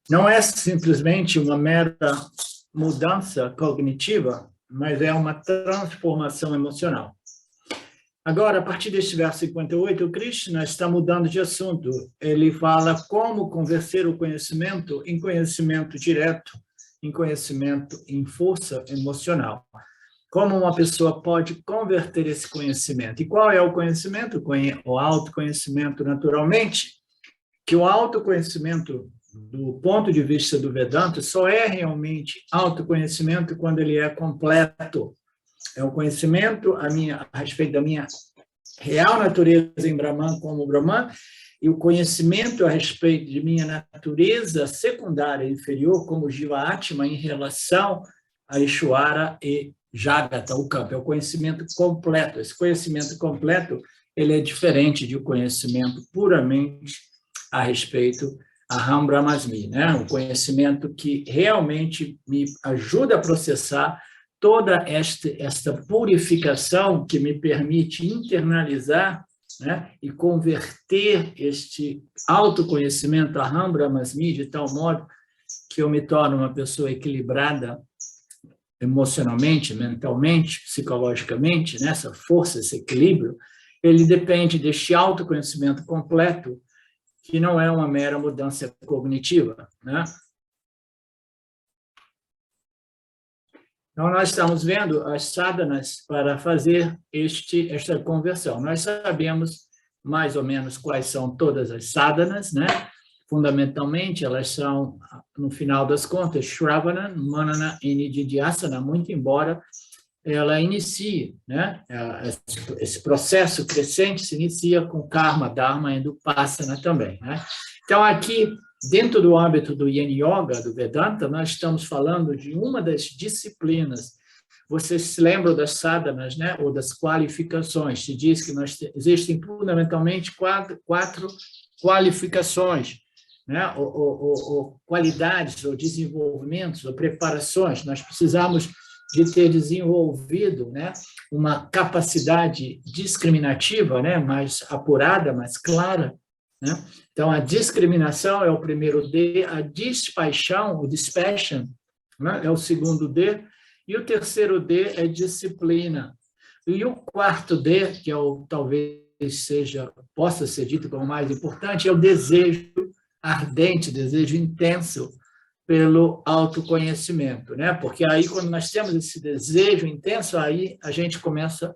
Speaker 1: Não é simplesmente uma mera mudança cognitiva, mas é uma transformação emocional. Agora, a partir deste verso 58, o Krishna está mudando de assunto. Ele fala como converter o conhecimento em conhecimento direto, em conhecimento em força emocional. Como uma pessoa pode converter esse conhecimento? E qual é o conhecimento? O autoconhecimento, naturalmente, que o autoconhecimento, do ponto de vista do Vedanta, só é realmente autoconhecimento quando ele é completo. É o conhecimento a respeito da minha real natureza em Brahman como Brahman, e o conhecimento a respeito de minha natureza secundária inferior como Jiva Atma em relação a Ishvara e Jagata, o campo. É o conhecimento completo. Esse conhecimento completo, ele é diferente de um conhecimento puramente a respeito a Aham Brahmasmi, né? O conhecimento que realmente me ajuda a processar toda esta purificação que me permite internalizar, né, e converter este autoconhecimento Aham Brahmasmi de tal modo que eu me torno uma pessoa equilibrada emocionalmente, mentalmente, psicologicamente, nessa força, esse equilíbrio, ele depende deste autoconhecimento completo, que não é uma mera mudança cognitiva, né? Então, nós estamos vendo as sadhanas para fazer esta conversão. Nós sabemos mais ou menos quais são todas as sadhanas, né? Fundamentalmente, elas são, no final das contas, Shravana, Manana e Nididhyasana, muito embora ela inicie, né? Esse processo crescente se inicia com Karma, Dharma e Upassana também, né? Então, aqui, dentro do âmbito do Yin Yoga, do Vedanta, nós estamos falando de uma das disciplinas. Vocês se lembram das sadhanas, né? Ou das qualificações. Se diz que existem fundamentalmente quatro qualificações, né? Ou qualidades, ou desenvolvimentos, ou preparações. Nós precisamos de ter desenvolvido, né, uma capacidade discriminativa, né, mais apurada, mais clara, né? Então, a discriminação é o primeiro D, a despaixão, o dispassion, né, é o segundo D, e o terceiro D é disciplina. E o quarto D, que é talvez possa ser dito como mais importante, é o desejo ardente, desejo intenso pelo autoconhecimento, né? Porque aí, quando nós temos esse desejo intenso, aí a gente começa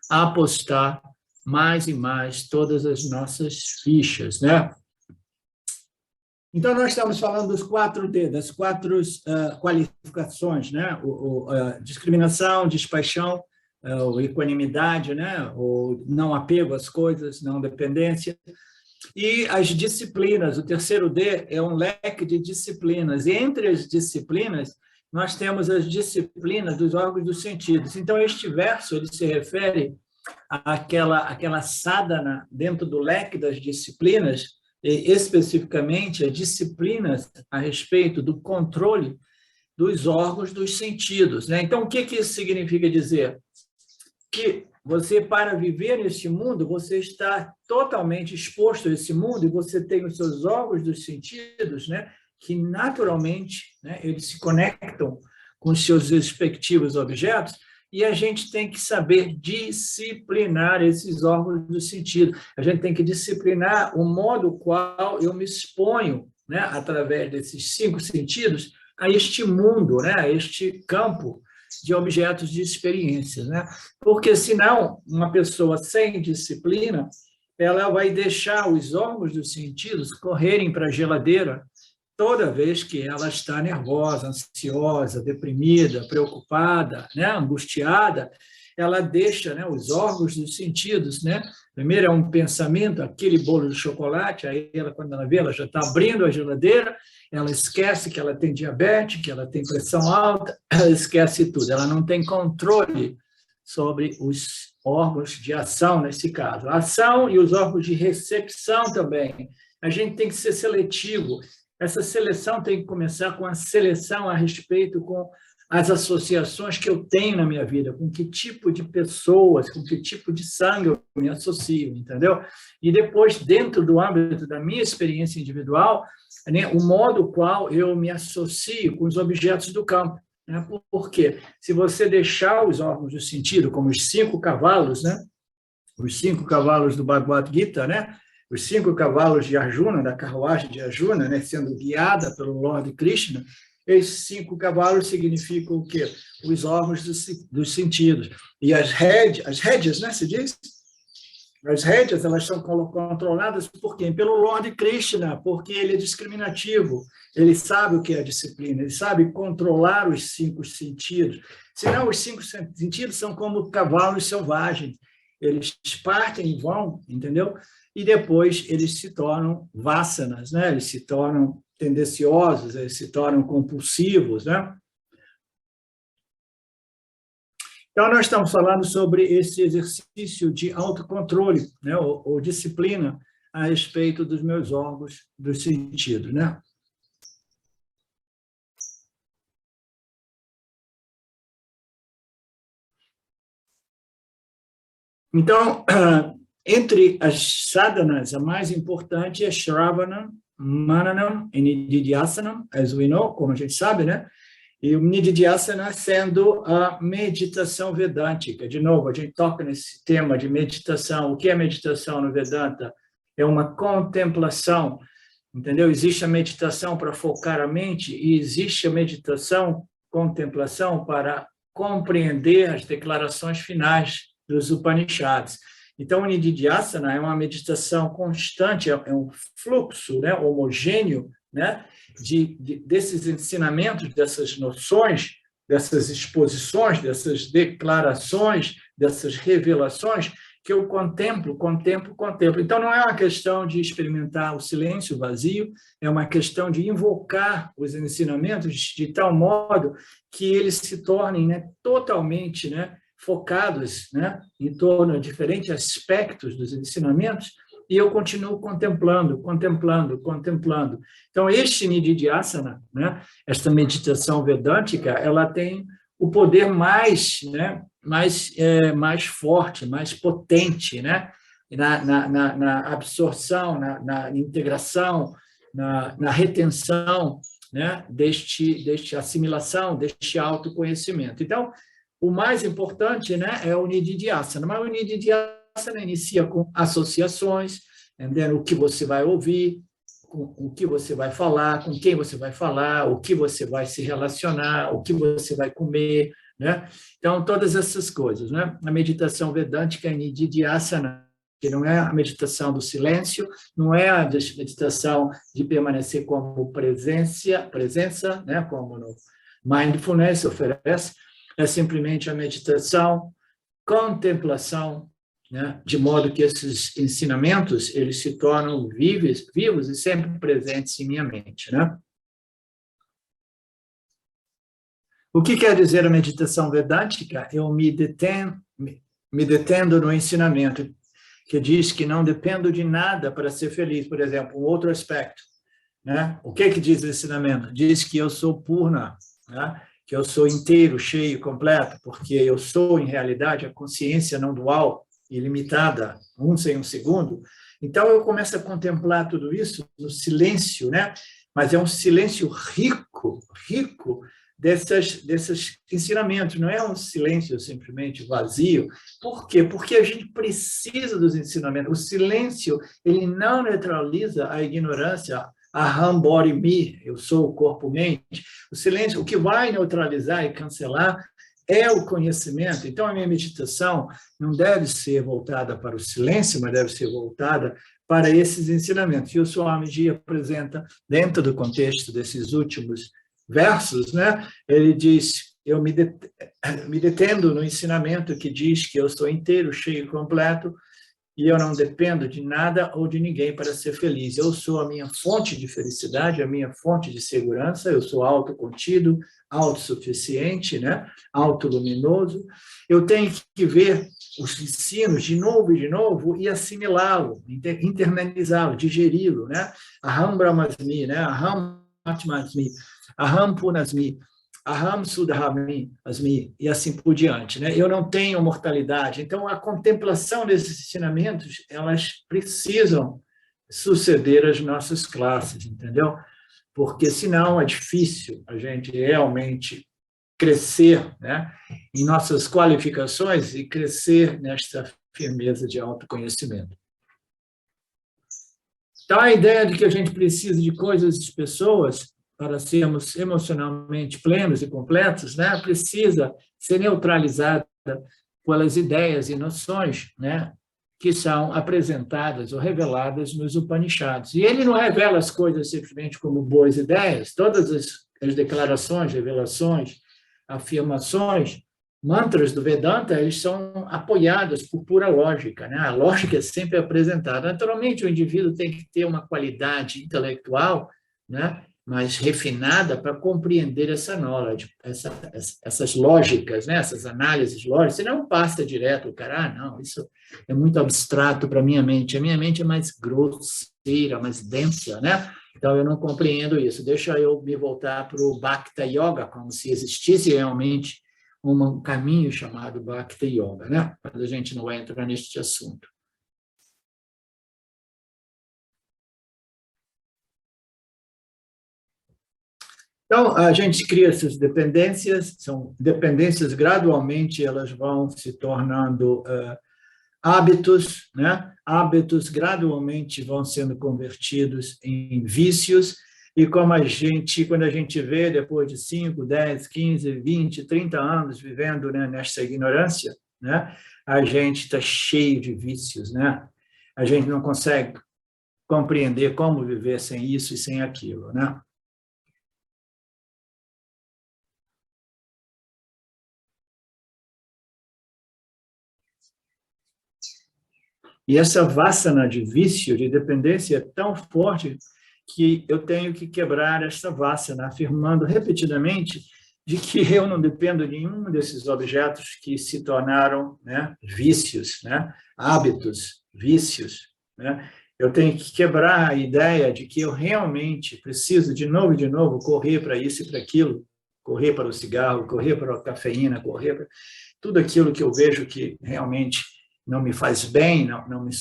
Speaker 1: a apostar mais e mais todas as nossas fichas, né? Então, nós estamos falando dos 4D, das 4 qualificações, né? Discriminação, despaixão, equanimidade, né? O não apego às coisas, não dependência. E as disciplinas, o terceiro D é um leque de disciplinas. E entre as disciplinas, nós temos as disciplinas dos órgãos dos sentidos. Então, este verso ele se refere àquela sadhana dentro do leque das disciplinas, e especificamente a disciplina a respeito do controle dos órgãos dos sentidos, né? Então, o que isso significa dizer? Que você, para viver neste mundo, você está totalmente exposto a esse mundo e você tem os seus órgãos dos sentidos, né, que naturalmente, né, eles se conectam com os seus respectivos objetos, e a gente tem que saber disciplinar esses órgãos do sentido. A gente tem que disciplinar o modo qual eu me exponho, né, através desses 5 sentidos, a este mundo, né, a este campo de objetos de experiências, né? Porque, senão, uma pessoa sem disciplina, ela vai deixar os órgãos dos sentidos correrem para a geladeira toda vez que ela está nervosa, ansiosa, deprimida, preocupada, né, angustiada, ela deixa, né, os órgãos dos sentidos, né? Primeiro é um pensamento, aquele bolo de chocolate, aí ela, quando ela vê, ela já está abrindo a geladeira, ela esquece que ela tem diabetes, que ela tem pressão alta, ela esquece tudo, ela não tem controle sobre os órgãos de ação, nesse caso. A ação e os órgãos de recepção também. A gente tem que ser seletivo. Essa seleção tem que começar com a seleção a respeito com as associações que eu tenho na minha vida, com que tipo de pessoas, com que tipo de sangue eu me associo, entendeu? E depois, dentro do âmbito da minha experiência individual, né, o modo qual eu me associo com os objetos do campo. Né? Por quê? Se você deixar os órgãos do sentido, como os 5 cavalos, né? Os 5 cavalos do Bhagavad Gita, né? Os 5 cavalos de Arjuna, da carruagem de Arjuna, né? Sendo guiada pelo Lord Krishna, esses 5 cavalos significam o quê? Os órgãos dos sentidos. E as rédeas, né, se diz? As rédeas, elas são controladas por quem? Pelo Lord Krishna, porque ele é discriminativo, ele sabe o que é disciplina, ele sabe controlar os 5 sentidos. Senão, os 5 sentidos são como cavalos selvagens, eles partem e vão, entendeu? E depois eles se tornam vasanas, né? Eles se tornam tendenciosos, eles se tornam compulsivos, né? Então, nós estamos falando sobre esse exercício de autocontrole, né? ou disciplina a respeito dos meus órgãos dos sentidos, né? Então, entre as sadhanas, a mais importante é Shravanam, Mananam e Nididhyasanam, as we know, como a gente sabe, né? E o Nididhyasana sendo a meditação vedântica. De novo, a gente toca nesse tema de meditação. O que é meditação no Vedanta? É uma contemplação, entendeu? Existe a meditação para focar a mente e existe a meditação, contemplação, para compreender as declarações finais dos Upanishads. Então, o Nididhyasana é uma meditação constante, é um fluxo, né, homogêneo, né, desses ensinamentos, dessas noções, dessas exposições, dessas declarações, dessas revelações, que eu contemplo. Então, não é uma questão de experimentar o silêncio vazio, é uma questão de invocar os ensinamentos de tal modo que eles se tornem, né, totalmente, né, focados, né, em torno de diferentes aspectos dos ensinamentos, e eu continuo contemplando. Então, este Nididhyasana, né, esta meditação vedântica, ela tem o poder mais forte, mais potente, né, na absorção, na integração, na retenção, né, deste assimilação, deste autoconhecimento. Então, o mais importante, né, é o Nididhyasana, mas o Nididhyasana inicia com associações, entendendo o que você vai ouvir, com o que você vai falar, com quem você vai falar, o que você vai se relacionar, o que você vai comer, né? Então, todas essas coisas, né? A meditação vedântica é Nididhyasana, que não é a meditação do silêncio, não é a meditação de permanecer como presença, né? Como no Mindfulness oferece, é simplesmente a meditação, contemplação, né? De modo que esses ensinamentos eles se tornam vivos e sempre presentes em minha mente, né? O que quer dizer a meditação vedântica? Eu me detendo no ensinamento. que diz que não dependo de nada para ser feliz. Por exemplo, um outro aspecto, né? O que diz o ensinamento? Diz que eu sou purna, né? Que eu sou inteiro, cheio, completo, porque eu sou, em realidade, a consciência não dual, ilimitada, um sem um segundo. Então, eu começo a contemplar tudo isso no silêncio, né? Mas é um silêncio rico, rico desses ensinamentos, não é um silêncio simplesmente vazio. Por quê? Porque a gente precisa dos ensinamentos. O silêncio, ele não neutraliza a ignorância, aham, body, me, eu sou o corpo-mente. O silêncio, o que vai neutralizar e cancelar é o conhecimento. Então, a minha meditação não deve ser voltada para o silêncio, mas deve ser voltada para esses ensinamentos. E o Swamiji apresenta, dentro do contexto desses últimos versos, né, ele diz, eu me detendo no ensinamento que diz que eu sou inteiro, cheio e completo, e eu não dependo de nada ou de ninguém para ser feliz. Eu sou a minha fonte de felicidade, a minha fonte de segurança, eu sou autocontido, autossuficiente, né? Autoluminoso. Eu tenho que ver os ensinos de novo e assimilá-lo, internalizá-lo, digeri-lo, né? Aham Brahmasmi, né? Aham Atmasmi, Aham Purnasmi, Aham Sudhami, Asmi, e assim por diante, né? Eu não tenho mortalidade. Então, a contemplação desses ensinamentos, elas precisam suceder às nossas classes, entendeu? Porque, senão, é difícil a gente realmente crescer, né, em nossas qualificações e crescer nesta firmeza de autoconhecimento. Então, a ideia de que a gente precisa de coisas e pessoas para sermos emocionalmente plenos e completos, né, precisa ser neutralizada pelas ideias e noções, né, que são apresentadas ou reveladas nos Upanishads. E ele não revela as coisas simplesmente como boas ideias, todas as declarações, revelações, afirmações, mantras do Vedanta, eles são apoiados por pura lógica, né? A lógica é sempre apresentada. Naturalmente, o indivíduo tem que ter uma qualidade intelectual, né, mais refinada para compreender essa knowledge, essas lógicas, né, essas análises lógicas. Você não passa direto o cara, não, isso é muito abstrato para a minha mente. A minha mente é mais grosseira, mais densa, né? Então, eu não compreendo isso. Deixa eu me voltar para o Bhakti Yoga, como se existisse realmente um caminho chamado Bhakti Yoga, né? Mas a gente não vai entrar neste assunto. Então, a gente cria essas dependências, são dependências gradualmente, elas vão se tornando hábitos, né? Hábitos gradualmente vão sendo convertidos em vícios, e como quando a gente vê, depois de 5, 10, 15, 20, 30 anos vivendo, né, nessa ignorância, né, a gente está cheio de vícios, né? A gente não consegue compreender como viver sem isso e sem aquilo, né? E essa vassana de vício, de dependência, é tão forte que eu tenho que quebrar essa vassana, afirmando repetidamente de que eu não dependo de nenhum desses objetos que se tornaram, né, vícios, né, hábitos, vícios, né? Eu tenho que quebrar a ideia de que eu realmente preciso de novo, correr para isso e para aquilo, correr para o cigarro, correr para a cafeína, correr para tudo aquilo que eu vejo que realmente não me faz bem, não me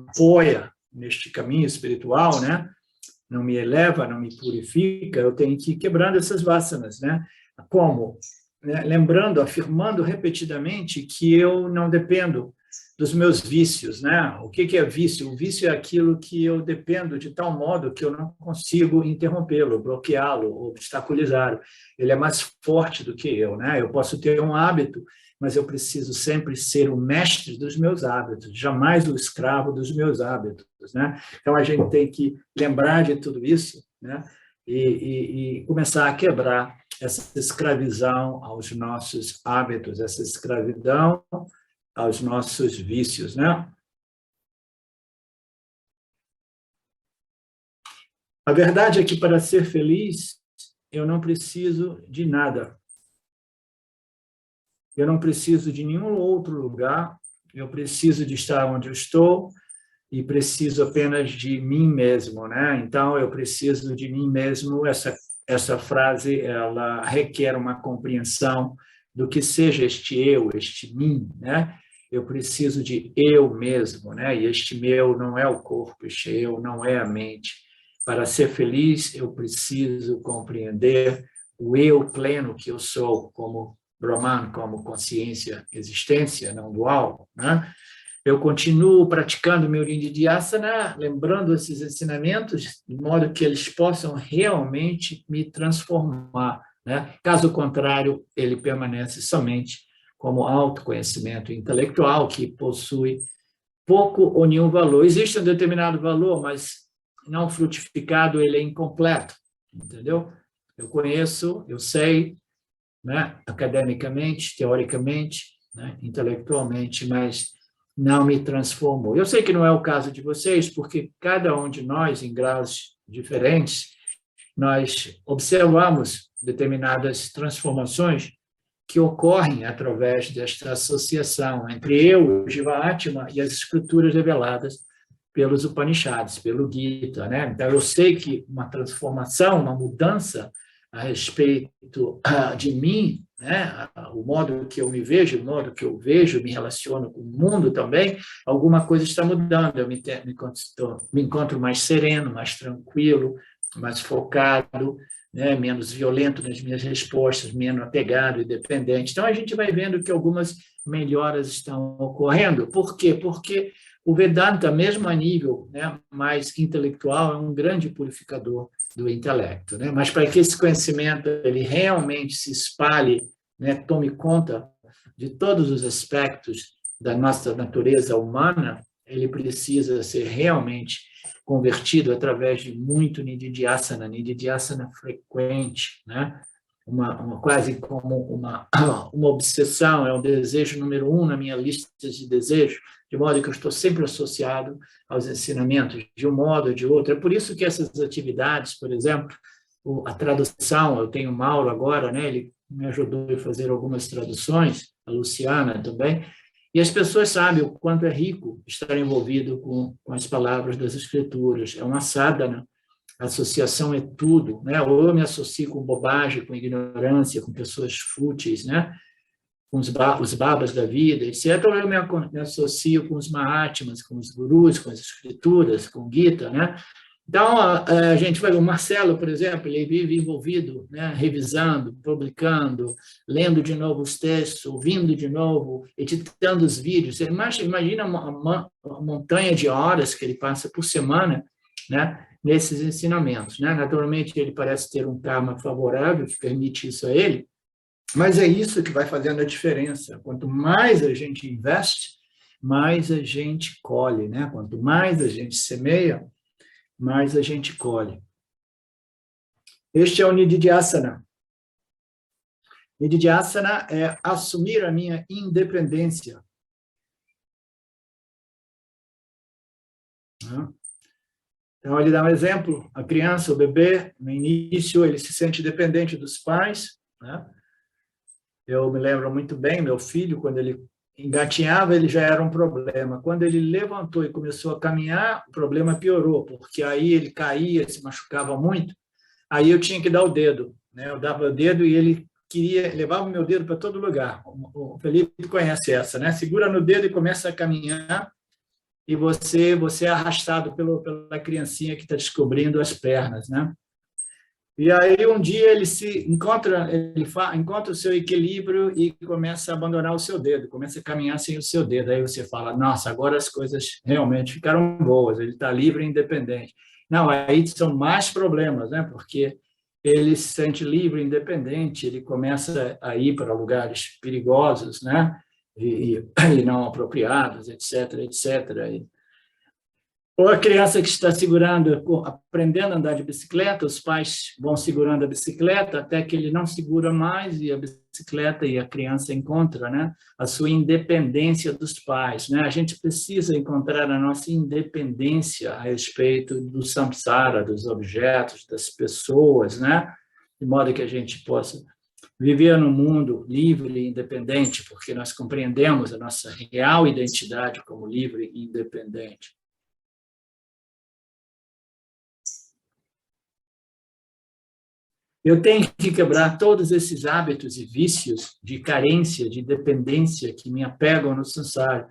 Speaker 1: apoia neste caminho espiritual, né? Não me eleva, não me purifica. Eu tenho que ir quebrando essas vassanas, né? Como? Né? Lembrando, afirmando repetidamente que eu não dependo dos meus vícios, né? O que é vício? O vício é aquilo que eu dependo de tal modo que eu não consigo interrompê-lo, bloqueá-lo, obstaculizá-lo. Ele é mais forte do que eu, né? Eu posso ter um hábito, mas eu preciso sempre ser o mestre dos meus hábitos, jamais o escravo dos meus hábitos, né? Então, a gente tem que lembrar de tudo isso, né? E começar a quebrar essa escravidão aos nossos hábitos, essa escravidão aos nossos vícios, né? A verdade é que, para ser feliz, eu não preciso de nada. Eu não preciso de nenhum outro lugar, eu preciso de estar onde eu estou e preciso apenas de mim mesmo, né? Então, eu preciso de mim mesmo. Essa frase, ela requer uma compreensão do que seja este eu, este mim, né? Eu preciso de eu mesmo, né? E este meu não é o corpo, este eu não é a mente. Para ser feliz, eu preciso compreender o eu pleno que eu sou, como Brahman, como consciência, existência não dual, né? Eu continuo praticando meu Nididhyasana, lembrando esses ensinamentos, de modo que eles possam realmente me transformar, né? Caso contrário, ele permanece somente como autoconhecimento intelectual, que possui pouco ou nenhum valor. Existe um determinado valor, mas não frutificado, ele é incompleto, entendeu? Eu conheço, eu sei, né? Academicamente, teoricamente, né? Intelectualmente, mas não me transformou. Eu sei que não é o caso de vocês, porque cada um de nós, em graus diferentes, nós observamos determinadas transformações que ocorrem através desta associação entre eu, o Jiva-Atma, e as escrituras reveladas pelos Upanishads, pelo Gita, né? Então, eu sei que uma transformação, uma mudança a respeito de mim, né? O modo que eu me vejo, o modo que eu vejo, me relaciono com o mundo também, alguma coisa está mudando. Eu me encontro mais sereno, mais tranquilo, mais focado, né? Menos violento nas minhas respostas, menos apegado e dependente. Então, a gente vai vendo que algumas melhoras estão ocorrendo. Por quê? Porque o Vedanta, mesmo a nível, né, mais intelectual, é um grande purificador do intelecto, né? Mas para que esse conhecimento ele realmente se espalhe, né, tome conta de todos os aspectos da nossa natureza humana, ele precisa ser realmente convertido através de muito Nididhyasana frequente, né? Quase como uma obsessão, é o desejo número 1 na minha lista de desejos, de modo que eu estou sempre associado aos ensinamentos, de um modo ou de outro. É por isso que essas atividades, por exemplo, a tradução, eu tenho o Mauro agora, né? Ele me ajudou a fazer algumas traduções, a Luciana também, e as pessoas sabem o quanto é rico estar envolvido com as palavras das Escrituras. É uma sadhana, a associação é tudo, né? Ou eu me associo com bobagem, com ignorância, com pessoas fúteis, né? Com os babas da vida, etc. Ou eu me associo com os Mahatmas, com os gurus, com as Escrituras, com Gita, né? Então, a gente vai ver o Marcelo, por exemplo, ele vive envolvido, né, revisando, publicando, lendo de novo os textos, ouvindo de novo, editando os vídeos. Você imagina uma montanha de horas que ele passa por semana, né, nesses ensinamentos, né? Naturalmente, ele parece ter um karma favorável que permite isso a ele, mas é isso que vai fazendo a diferença. Quanto mais a gente investe, mais a gente colhe, né? Quanto mais a gente semeia, mais a gente colhe. Este é o Nididhyasana. Nididhyasana é assumir a minha independência. Então, ele dá um exemplo. A criança, o bebê, no início, ele se sente dependente dos pais, né? Eu me lembro muito bem, meu filho, quando ele engatinhava, ele já era um problema. Quando ele levantou e começou a caminhar, o problema piorou, porque aí ele caía, se machucava muito, aí eu tinha que dar o dedo, né? Eu dava o dedo e ele levava o meu dedo para todo lugar. O Felipe conhece essa, né? Segura no dedo e começa a caminhar, e você é arrastado pela criancinha que está descobrindo as pernas, né? E aí, um dia, ele encontra o seu equilíbrio e começa a abandonar o seu dedo, começa a caminhar sem o seu dedo. Aí você fala, nossa, agora as coisas realmente ficaram boas, ele está livre e independente. Não, aí são mais problemas, né? Porque ele se sente livre e independente, ele começa a ir para lugares perigosos, né? E não apropriados, etc., etc., ou a criança que está aprendendo a andar de bicicleta, os pais vão segurando a bicicleta até que ele não segura mais e a bicicleta e a criança encontra, né, a sua independência dos pais, né? A gente precisa encontrar a nossa independência a respeito do samsara, dos objetos, das pessoas, né? De modo que a gente possa viver num mundo livre e independente, porque nós compreendemos a nossa real identidade como livre e independente. Eu tenho que quebrar todos esses hábitos e vícios de carência, de dependência que me apegam no samsara.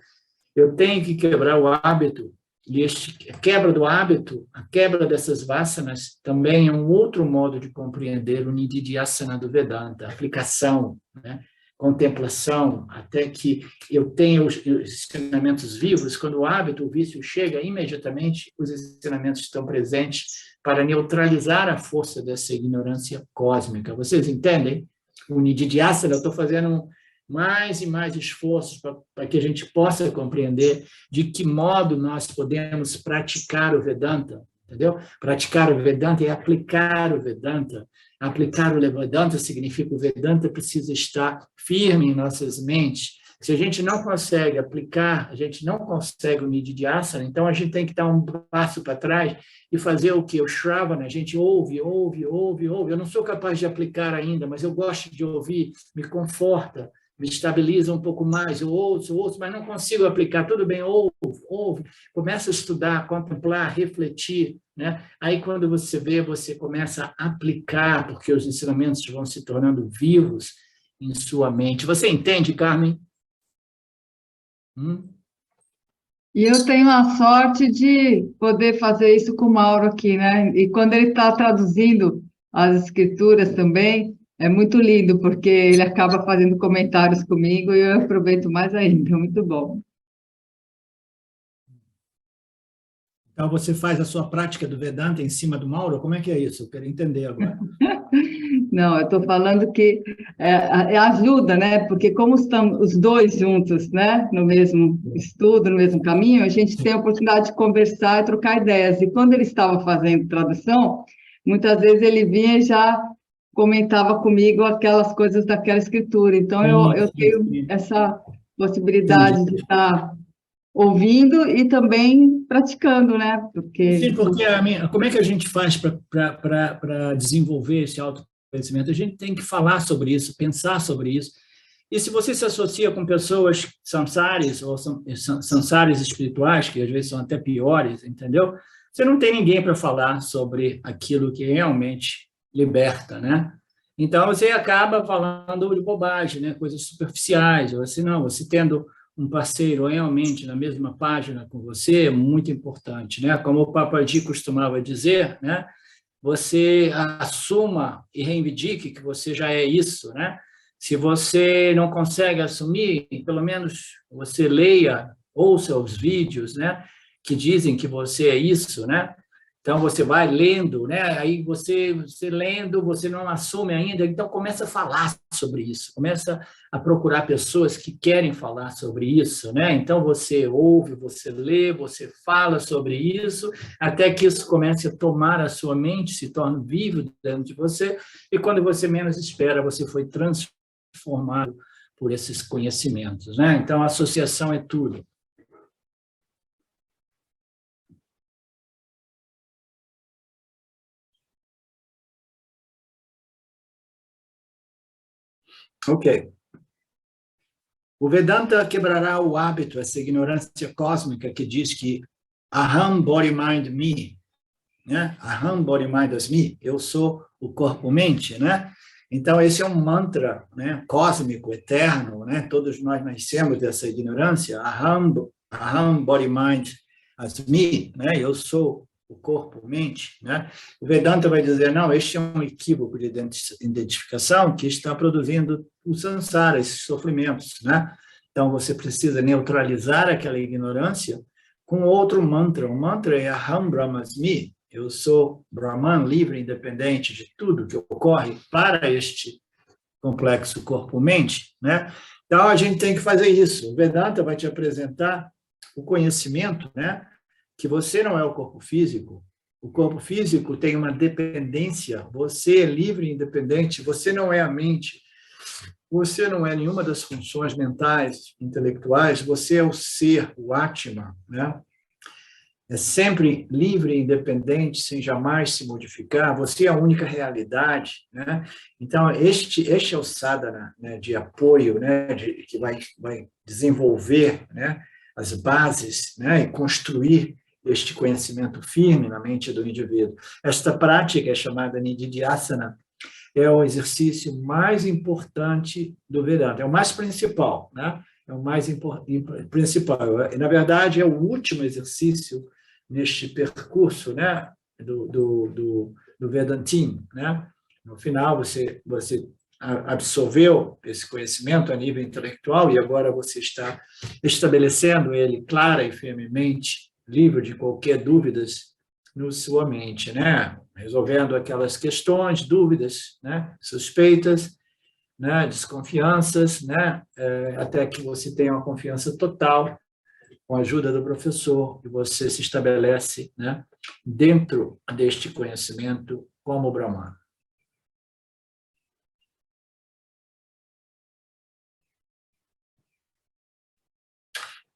Speaker 1: Eu tenho que quebrar o hábito, e a quebra do hábito, a quebra dessas vasanas, também é um outro modo de compreender o Nididhyasana do Vedanta, aplicação, né? Contemplação, até que eu tenha os ensinamentos vivos. Quando o hábito, o vício chega, imediatamente os ensinamentos estão presentes para neutralizar a força dessa ignorância cósmica. Vocês entendem? O Nididhyasana, eu estou fazendo mais e mais esforços para que a gente possa compreender de que modo nós podemos praticar o Vedanta, entendeu? Praticar o Vedanta é aplicar o Vedanta. Aplicar o Vedanta significa que o Vedanta precisa estar firme em nossas mentes. Se a gente não consegue aplicar, a gente não consegue o Nididhyasana, então a gente tem que dar um passo para trás e fazer o que? O Shravana, a gente ouve. Eu não sou capaz de aplicar ainda, mas eu gosto de ouvir, me conforta, me estabiliza um pouco mais, eu ouço, mas não consigo aplicar. Tudo bem, ouve, começa a estudar, contemplar, refletir, né? Aí, quando você vê, você começa a aplicar, porque os ensinamentos vão se tornando vivos em sua mente. Você entende, Carmen?
Speaker 4: E eu tenho a sorte de poder fazer isso com o Mauro aqui, né? E quando ele está traduzindo as escrituras também, é muito lindo, porque ele acaba fazendo comentários comigo e eu aproveito mais ainda. Muito bom.
Speaker 1: Então, você faz a sua prática do Vedanta em cima do Mauro? Como é que é isso? Eu quero entender agora.
Speaker 4: Não, eu estou falando que ajuda, né? Porque como estamos os dois juntos, né? No mesmo estudo, no mesmo caminho, a gente tem a oportunidade de conversar e trocar ideias. E quando ele estava fazendo tradução, muitas vezes ele vinha e já comentava comigo aquelas coisas daquela escritura. Então, eu tenho essa possibilidade de estar ouvindo e também praticando, né?
Speaker 1: Sim, porque como é que a gente faz para desenvolver esse autoconhecimento? A gente tem que falar sobre isso, pensar sobre isso. E se você se associa com pessoas samsaris ou samsaris espirituais, que às vezes são até piores, entendeu? Você não tem ninguém para falar sobre aquilo que realmente liberta, né? Então, você acaba falando de bobagem, né? Coisas superficiais, ou assim, não, você tendo um parceiro realmente na mesma página com você é muito importante, né? Como o Papaji costumava dizer, né? Você assuma e reivindique que você já é isso, né? Se você não consegue assumir, pelo menos você leia, ouça os vídeos, né? Que dizem que você é isso, né? Então, você vai lendo, né? Aí você lendo, você não assume ainda, então começa a falar sobre isso, começa a procurar pessoas que querem falar sobre isso, né? Então, você ouve, você lê, você fala sobre isso, até que isso comece a tomar a sua mente, se torne vivo dentro de você, e quando você menos espera, você foi transformado por esses conhecimentos, né? Então, a associação é tudo. Ok. O Vedanta quebrará o hábito, essa ignorância cósmica que diz que Aham Body Mind Me, né? Aham Body Mind Asmi, eu sou o corpo-mente, né? Então, esse é um mantra, né? Cósmico, eterno, né? Todos nós nascemos dessa ignorância. Aham Body Mind Asmi, né? Eu sou o corpo-mente, né? O Vedanta vai dizer, não, este é um equívoco de identificação que está produzindo o samsara, esses sofrimentos, né? Então, você precisa neutralizar aquela ignorância com outro mantra. O mantra é Aham Brahmasmi, eu sou Brahman, livre, independente de tudo que ocorre para este complexo corpo-mente, né? Então, a gente tem que fazer isso. O Vedanta vai te apresentar o conhecimento, né? Que você não é o corpo físico tem uma dependência, você é livre e independente, você não é a mente, você não é nenhuma das funções mentais, intelectuais, você é o ser, o Atma, né? é sempre livre e independente, sem jamais se modificar, você é a única realidade, né? Então, este é o sadhana, né, de apoio, né, que vai desenvolver, né, as bases, né, e construir este conhecimento firme na mente do indivíduo. Esta prática é chamada Nididhyasana, é o exercício mais importante do Vedanta, é o mais principal, né? É o mais principal. Na verdade, é o último exercício neste percurso, né, do Vedantin, né? No final, você absorveu esse conhecimento a nível intelectual e agora você está estabelecendo ele clara e firmemente, livre de qualquer dúvidas na sua mente, né? Resolvendo aquelas questões, dúvidas, né, suspeitas, né, desconfianças, né, até que você tenha uma confiança total com a ajuda do professor e você se estabelece, né, dentro deste conhecimento como Brahman.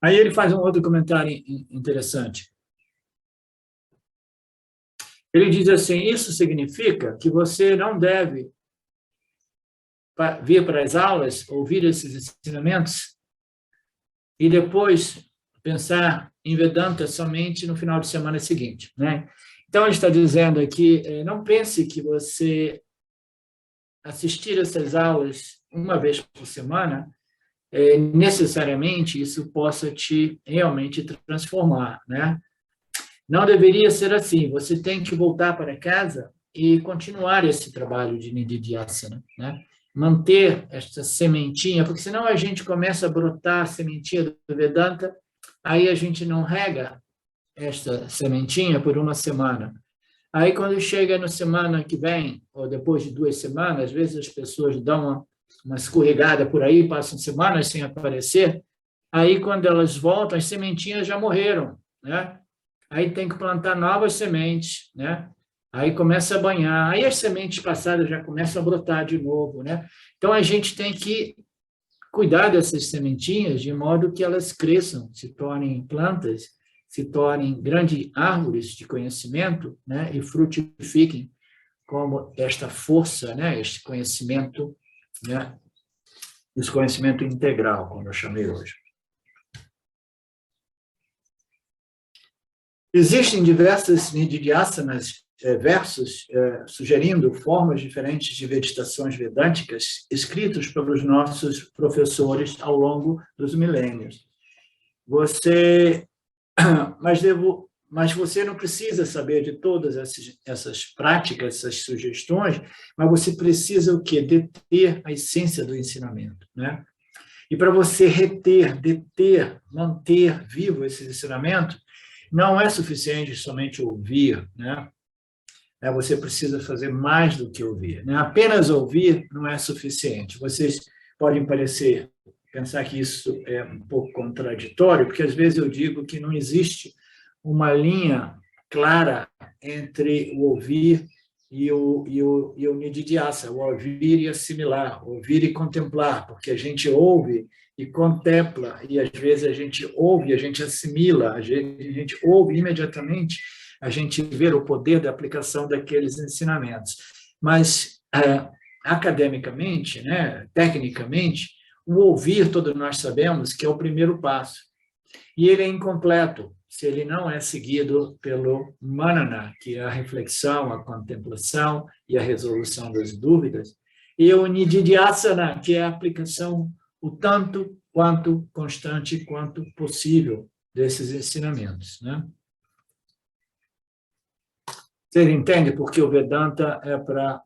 Speaker 1: Aí ele faz um outro comentário interessante. Ele diz assim, isso significa que você não deve vir para as aulas, ouvir esses ensinamentos e depois pensar em Vedanta somente no final de semana seguinte, né? Então, ele está dizendo aqui, não pense que você assistir essas aulas uma vez por semana, necessariamente isso possa te realmente transformar, né? Não deveria ser assim. Você tem que voltar para casa e continuar esse trabalho de Nididhyasana, né? Manter esta sementinha, porque senão a gente começa a brotar a sementinha do Vedanta, aí a gente não rega esta sementinha por uma semana. Aí, quando chega na semana que vem, ou depois de 2 semanas, às vezes as pessoas dão uma escorregada por aí, passam semanas sem aparecer, aí, quando elas voltam, as sementinhas já morreram, né? Aí tem que plantar novas sementes, né? Aí começa a banhar, aí as sementes passadas já começam a brotar de novo, né? Então, a gente tem que cuidar dessas sementinhas de modo que elas cresçam, se tornem plantas, se tornem grandes árvores de conhecimento, né? E frutifiquem como esta força, né? Este conhecimento, né? Esse conhecimento integral, como eu chamei hoje. Existem diversas nididhyasanas, versos, sugerindo formas diferentes de meditações vedânticas escritos pelos nossos professores ao longo dos milênios. Mas você não precisa saber de todas essas práticas, essas sugestões, mas você precisa o quê? Deter a essência do ensinamento, né? E para você reter, deter, manter vivo esse ensinamento, não é suficiente somente ouvir, né? Você precisa fazer mais do que ouvir, né? Apenas ouvir não é suficiente. Vocês podem pensar que isso é um pouco contraditório, porque às vezes eu digo que não existe uma linha clara entre o ouvir e o nididhyasa, o ouvir e assimilar, ouvir e contemplar, porque a gente ouve e contempla, e às vezes a gente ouve e a gente assimila, a gente ouve imediatamente, a gente vê o poder da aplicação daqueles ensinamentos. Mas, academicamente, né, tecnicamente, o ouvir, todos nós sabemos que é o primeiro passo. E ele é incompleto se ele não é seguido pelo manana, que é a reflexão, a contemplação e a resolução das dúvidas, e o nididhyasana, que é a aplicação o tanto quanto constante quanto possível desses ensinamentos, né? Você entende porque o Vedanta é para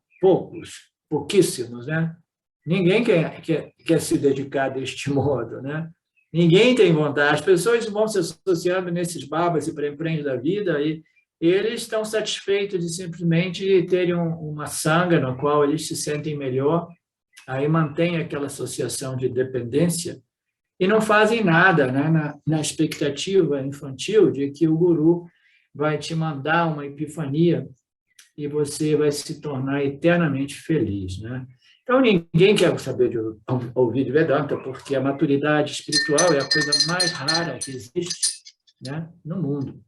Speaker 1: pouquíssimos, né? Ninguém quer se dedicar deste modo, né? Ninguém tem vontade. As pessoas vão se associando nesses babas e pré-emprendes da vida e eles estão satisfeitos de simplesmente terem uma sanga na qual eles se sentem melhor, aí mantém aquela associação de dependência e não fazem nada, né? Na expectativa infantil de que o guru vai te mandar uma epifania e você vai se tornar eternamente feliz, né? Então, ninguém quer saber de ouvir de Vedanta, porque a maturidade espiritual é a coisa mais rara que existe, né, no mundo.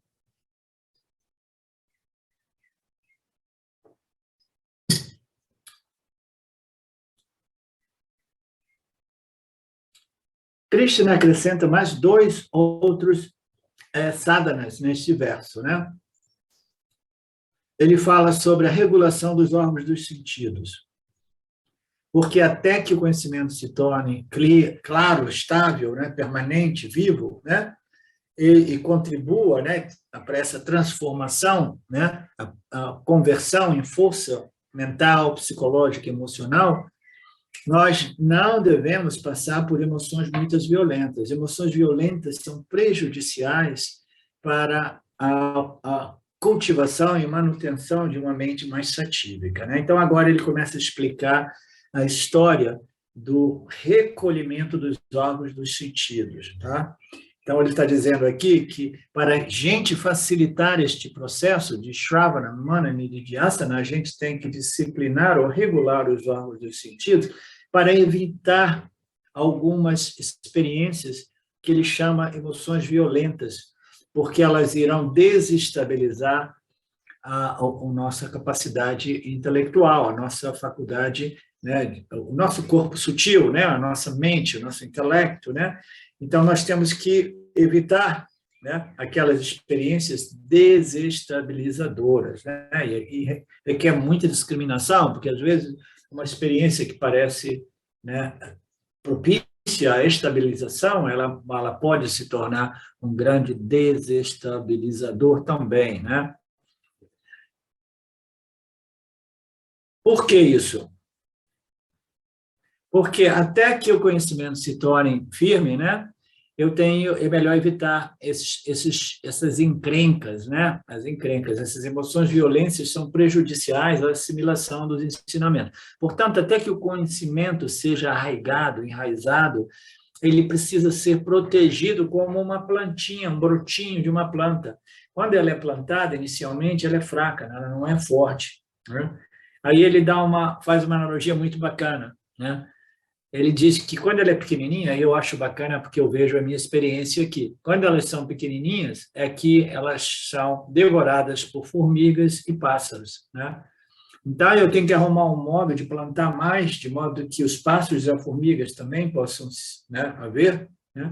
Speaker 1: Krishna acrescenta mais 2 outros sadhanas neste verso, né? Ele fala sobre a regulação dos órgãos dos sentidos. Porque até que o conhecimento se torne claro, estável, né, permanente, vivo, né, e contribua, né, para essa transformação, né, a conversão em força mental, psicológica e emocional, nós não devemos passar por emoções muito violentas. Emoções violentas são prejudiciais para a cultivação e manutenção de uma mente mais satívica, né? Então, agora ele começa a explicar a história do recolhimento dos órgãos dos sentidos, tá? Então, ele está dizendo aqui que, para a gente facilitar este processo de Shravana, Manana e Dhyasana, a gente tem que disciplinar ou regular os órgãos dos sentidos para evitar algumas experiências que ele chama emoções violentas, porque elas irão desestabilizar a nossa capacidade intelectual, a nossa faculdade, né, o nosso corpo sutil, né, a nossa mente, o nosso intelecto, né? Então, nós temos que evitar, né, aquelas experiências desestabilizadoras, né? E requer muita discriminação, porque, às vezes, uma experiência que parece, né, propícia à estabilização, ela pode se tornar um grande desestabilizador também, né? Por que isso? Porque até que o conhecimento se torne firme, né, é melhor evitar essas encrencas, né? As encrencas, essas emoções violentas são prejudiciais à assimilação dos ensinamentos. Portanto, até que o conhecimento seja arraigado, enraizado, ele precisa ser protegido como uma plantinha, um brotinho de uma planta. Quando ela é plantada, inicialmente, ela é fraca, ela não é forte, né? Aí ele faz uma analogia muito bacana, né? Ele diz que quando ela é pequenininha, eu acho bacana porque eu vejo a minha experiência aqui. Quando elas são pequenininhas, é que elas são devoradas por formigas e pássaros, né? Então, eu tenho que arrumar um modo de plantar mais, de modo que os pássaros e as formigas também possam, né, haver, né?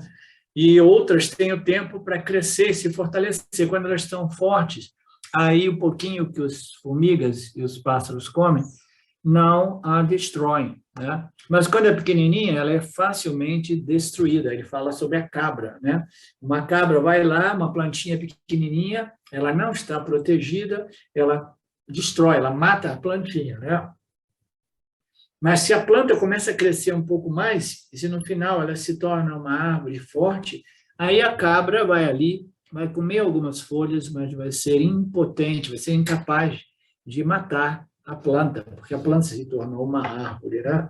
Speaker 1: E outras tenham tempo para crescer, se fortalecer. Quando elas estão fortes, aí o pouquinho que as formigas e os pássaros comem não a destroem, né? Mas quando é pequenininha, ela é facilmente destruída. Ele fala sobre a cabra, né? Uma cabra vai lá, uma plantinha pequenininha, ela não está protegida, ela destrói, ela mata a plantinha, né? Mas se a planta começa a crescer um pouco mais, e se no final ela se torna uma árvore forte, aí a cabra vai ali, vai comer algumas folhas, mas vai ser impotente, vai ser incapaz de matar a planta, porque a planta se tornou uma árvore, né?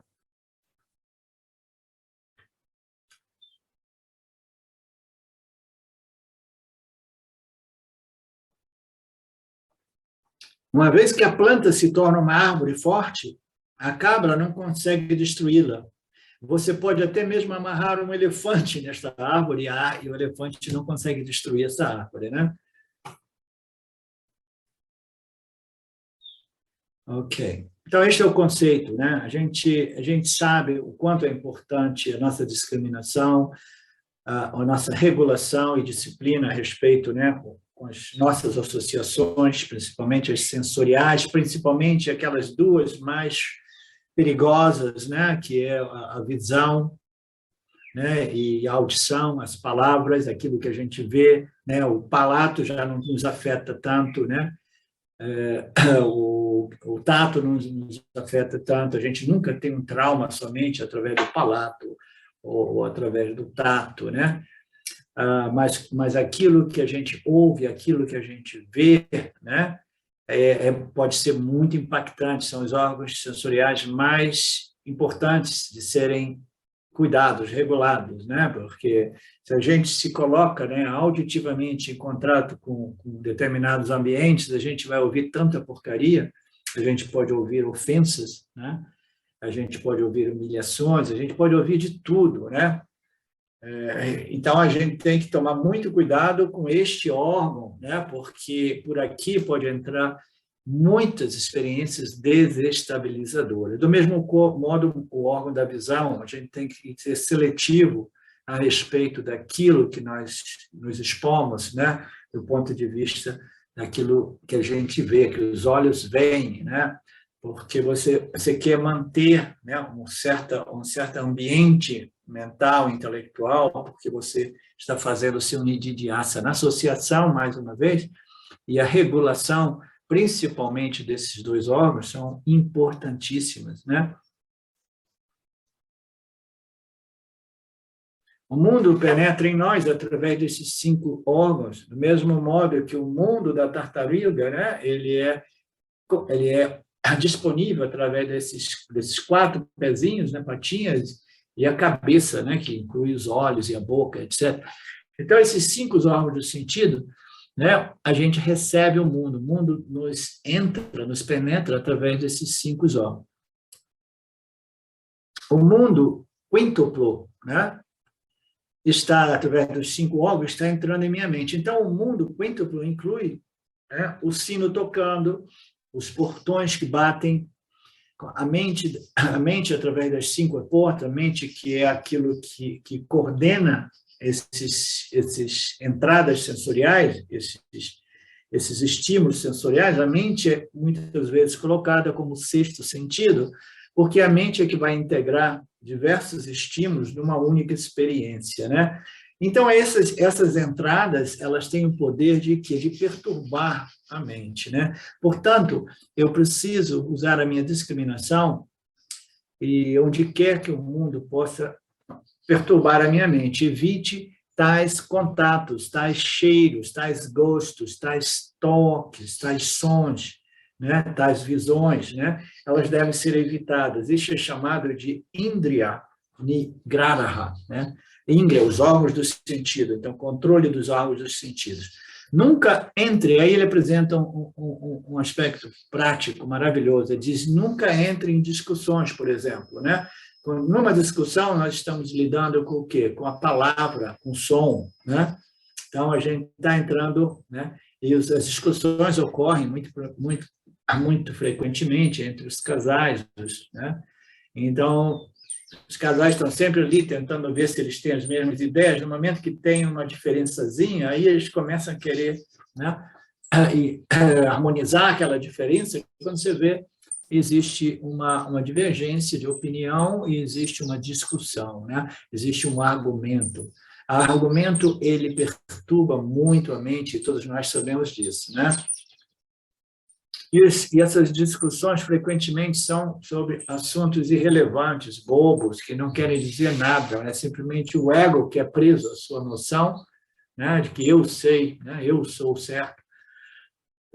Speaker 1: Uma vez que a planta se torna uma árvore forte, a cabra não consegue destruí-la. Você pode até mesmo amarrar um elefante nesta árvore, e o elefante não consegue destruir essa árvore, né? Ok. Então, este é o conceito, né? A gente sabe o quanto é importante a nossa discriminação, a nossa regulação e disciplina a respeito, né, com as nossas associações, principalmente as sensoriais, principalmente aquelas duas mais perigosas, né, que é a visão, né, e a audição, as palavras, aquilo que a gente vê, né, o palato já não nos afeta tanto, né, o tato não nos afeta tanto, a gente nunca tem um trauma somente através do palato ou através do tato, né? Mas aquilo que a gente ouve, aquilo que a gente vê, né, pode ser muito impactante, são os órgãos sensoriais mais importantes de serem cuidados, regulados, né? Porque se a gente se coloca, né, auditivamente em contato com determinados ambientes, a gente vai ouvir tanta porcaria, a gente pode ouvir ofensas, né? A gente pode ouvir humilhações, a gente pode ouvir de tudo, né? Então, a gente tem que tomar muito cuidado com este órgão, né? Porque por aqui pode entrar muitas experiências desestabilizadoras. Do mesmo modo, o órgão da visão, a gente tem que ser seletivo a respeito daquilo que nós nos expomos, né? Do ponto de vista daquilo que a gente vê, que os olhos veem, né? Porque você quer manter, né, um certo ambiente mental, intelectual, porque você está fazendo o seu nididhyasa na associação, mais uma vez, e a regulação, principalmente desses dois órgãos, são importantíssimas, né? O mundo penetra em nós através desses 5 órgãos, do mesmo modo que o mundo da tartaruga, né, ele é disponível através desses 4 pezinhos, né, patinhas, e a cabeça, né, que inclui os olhos e a boca, etc. Então, esses 5 órgãos do sentido, né, a gente recebe o mundo nos penetra através desses 5 órgãos. O mundo quíntuplo, né, está, através dos 5 órgãos, está entrando em minha mente. Então, o mundo quíntuplo inclui, né, o sino tocando, os portões que batem, a mente através das 5 portas, a mente que é aquilo que coordena esses entradas sensoriais, esses estímulos sensoriais. A mente é muitas vezes colocada como 6º sentido, porque a mente é que vai integrar diversos estímulos numa única experiência, né? Então, essas entradas, elas têm o poder de perturbar a mente, né? Portanto, eu preciso usar a minha discriminação e onde quer que o mundo possa perturbar a minha mente, evite tais contatos, tais cheiros, tais gostos, tais toques, tais sons, né? Tais visões, né? Elas devem ser evitadas. Isso é chamado de Indriya Nigraha, né? Indriya, os órgãos do sentido, então, controle dos órgãos dos sentidos. Nunca entre, aí ele apresenta um aspecto prático maravilhoso, ele diz, nunca entre em discussões, por exemplo, né? Numa discussão, nós estamos lidando com o quê? Com a palavra, com o som, né? Então, a gente está entrando, né? E as discussões ocorrem muito frequentemente entre os casais, né? Então, os casais estão sempre ali tentando ver se eles têm as mesmas ideias. No momento que tem uma diferençazinha, aí eles começam a querer, né, harmonizar aquela diferença. Quando você vê, existe uma divergência de opinião e existe uma discussão, né? Existe um argumento. O argumento, ele perturba muito a mente, e todos nós sabemos disso, né? E essas discussões frequentemente são sobre assuntos irrelevantes, bobos, que não querem dizer nada, é simplesmente o ego que é preso à sua noção, né, de que eu sei, né, eu sou certo.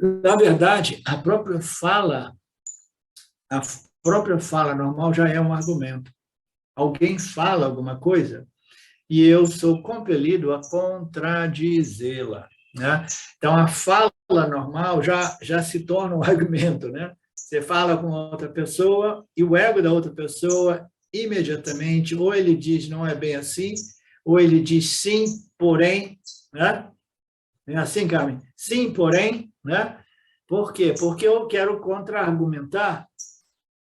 Speaker 1: Na verdade, a própria fala normal já é um argumento. Alguém fala alguma coisa e eu sou compelido a contradizê-la, né? Então, a fala normal já se torna um argumento, né? Você fala com outra pessoa e o ego da outra pessoa, imediatamente, ou ele diz não é bem assim, ou ele diz sim, porém, né? É assim, Carmen? Sim, porém, né? Por quê? Porque eu quero contra-argumentar,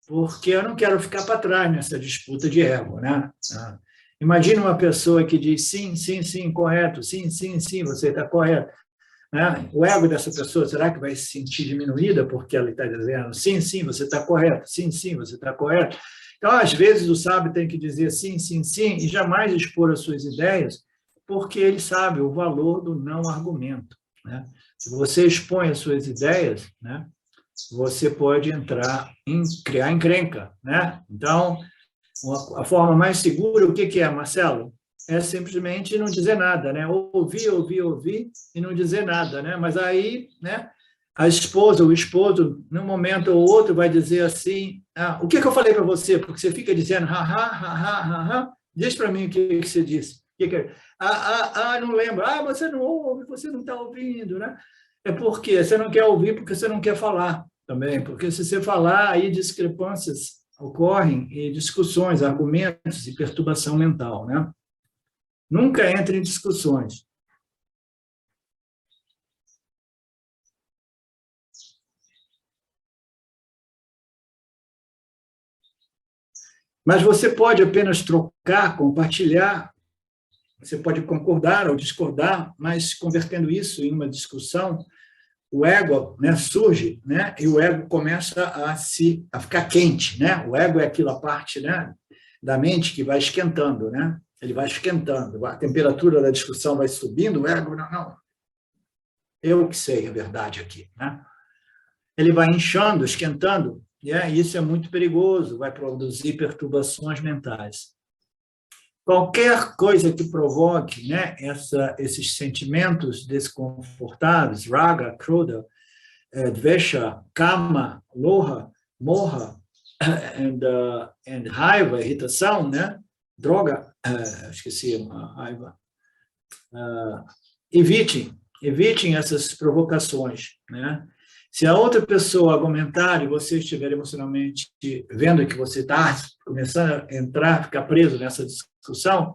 Speaker 1: porque eu não quero ficar para trás nessa disputa de ego, né? Imagina uma pessoa que diz sim, sim, sim, correto, sim, sim, sim, você está correto. Né? O ego dessa pessoa, será que vai se sentir diminuída porque ela está dizendo sim, sim, você está correto, sim, sim, você está correto? Então, às vezes, o sábio tem que dizer sim, sim, sim, e jamais expor as suas ideias, porque ele sabe o valor do não argumento, né? Se você expõe as suas ideias, né, você pode criar encrenca, né? Então, a forma mais segura, o que é, Marcelo? É simplesmente não dizer nada, né? Ouvir e não dizer nada, né? Mas aí, né, a esposa, o esposo, num momento ou outro, vai dizer assim, o que eu falei para você? Porque você fica dizendo, diz para mim o que você disse. Não lembro. Você não ouve, você não está ouvindo, né? É porque você não quer ouvir, porque você não quer falar também. Porque se você falar, aí discrepâncias ocorrem e discussões, argumentos e perturbação mental, né? Nunca entre em discussões. Mas você pode apenas trocar, compartilhar você pode concordar ou discordar, mas convertendo isso em uma discussão, o ego, né, surge, né, e o ego começa a ficar quente, né? O ego é aquela parte, né, da mente que vai esquentando, né? Ele vai esquentando, a temperatura da discussão vai subindo, o ego, não, eu que sei a verdade aqui, né? Ele vai inchando, esquentando, e isso é muito perigoso, vai produzir perturbações mentais. Qualquer coisa que provoque, né, esses sentimentos desconfortáveis, raga, krodha, dvesha, kama, loha, moha, and raiva, irritação, né, droga, esqueci a raiva, evitem essas provocações, né? Se a outra pessoa argumentar e você estiver emocionalmente vendo que você está começando a entrar, ficar preso nessa discussão,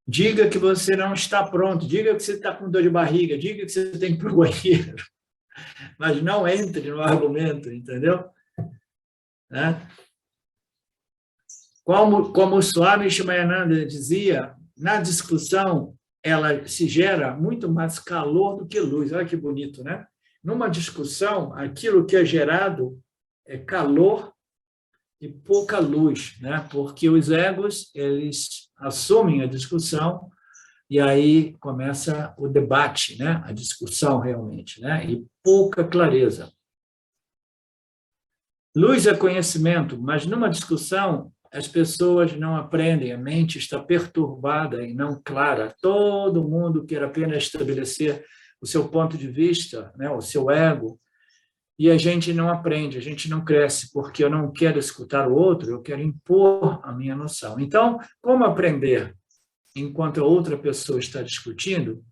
Speaker 1: diga que você não está pronto, diga que você está com dor de barriga, diga que você tem que ir para o banheiro, mas não entre no argumento, entendeu? Né? Como o Swami Shimayananda dizia, na discussão ela se gera muito mais calor do que luz. Olha que bonito, né? Numa discussão, aquilo que é gerado é calor e pouca luz, né? Porque os egos, eles assumem a discussão e aí começa o debate, né? A discussão realmente, né? E pouca clareza. Luz é conhecimento, mas numa discussão as pessoas não aprendem, a mente está perturbada e não clara. Todo mundo quer apenas estabelecer o seu ponto de vista, né, o seu ego, e a gente não aprende, a gente não cresce, porque eu não quero escutar o outro, eu quero impor a minha noção. Então, como aprender enquanto a outra pessoa está discutindo?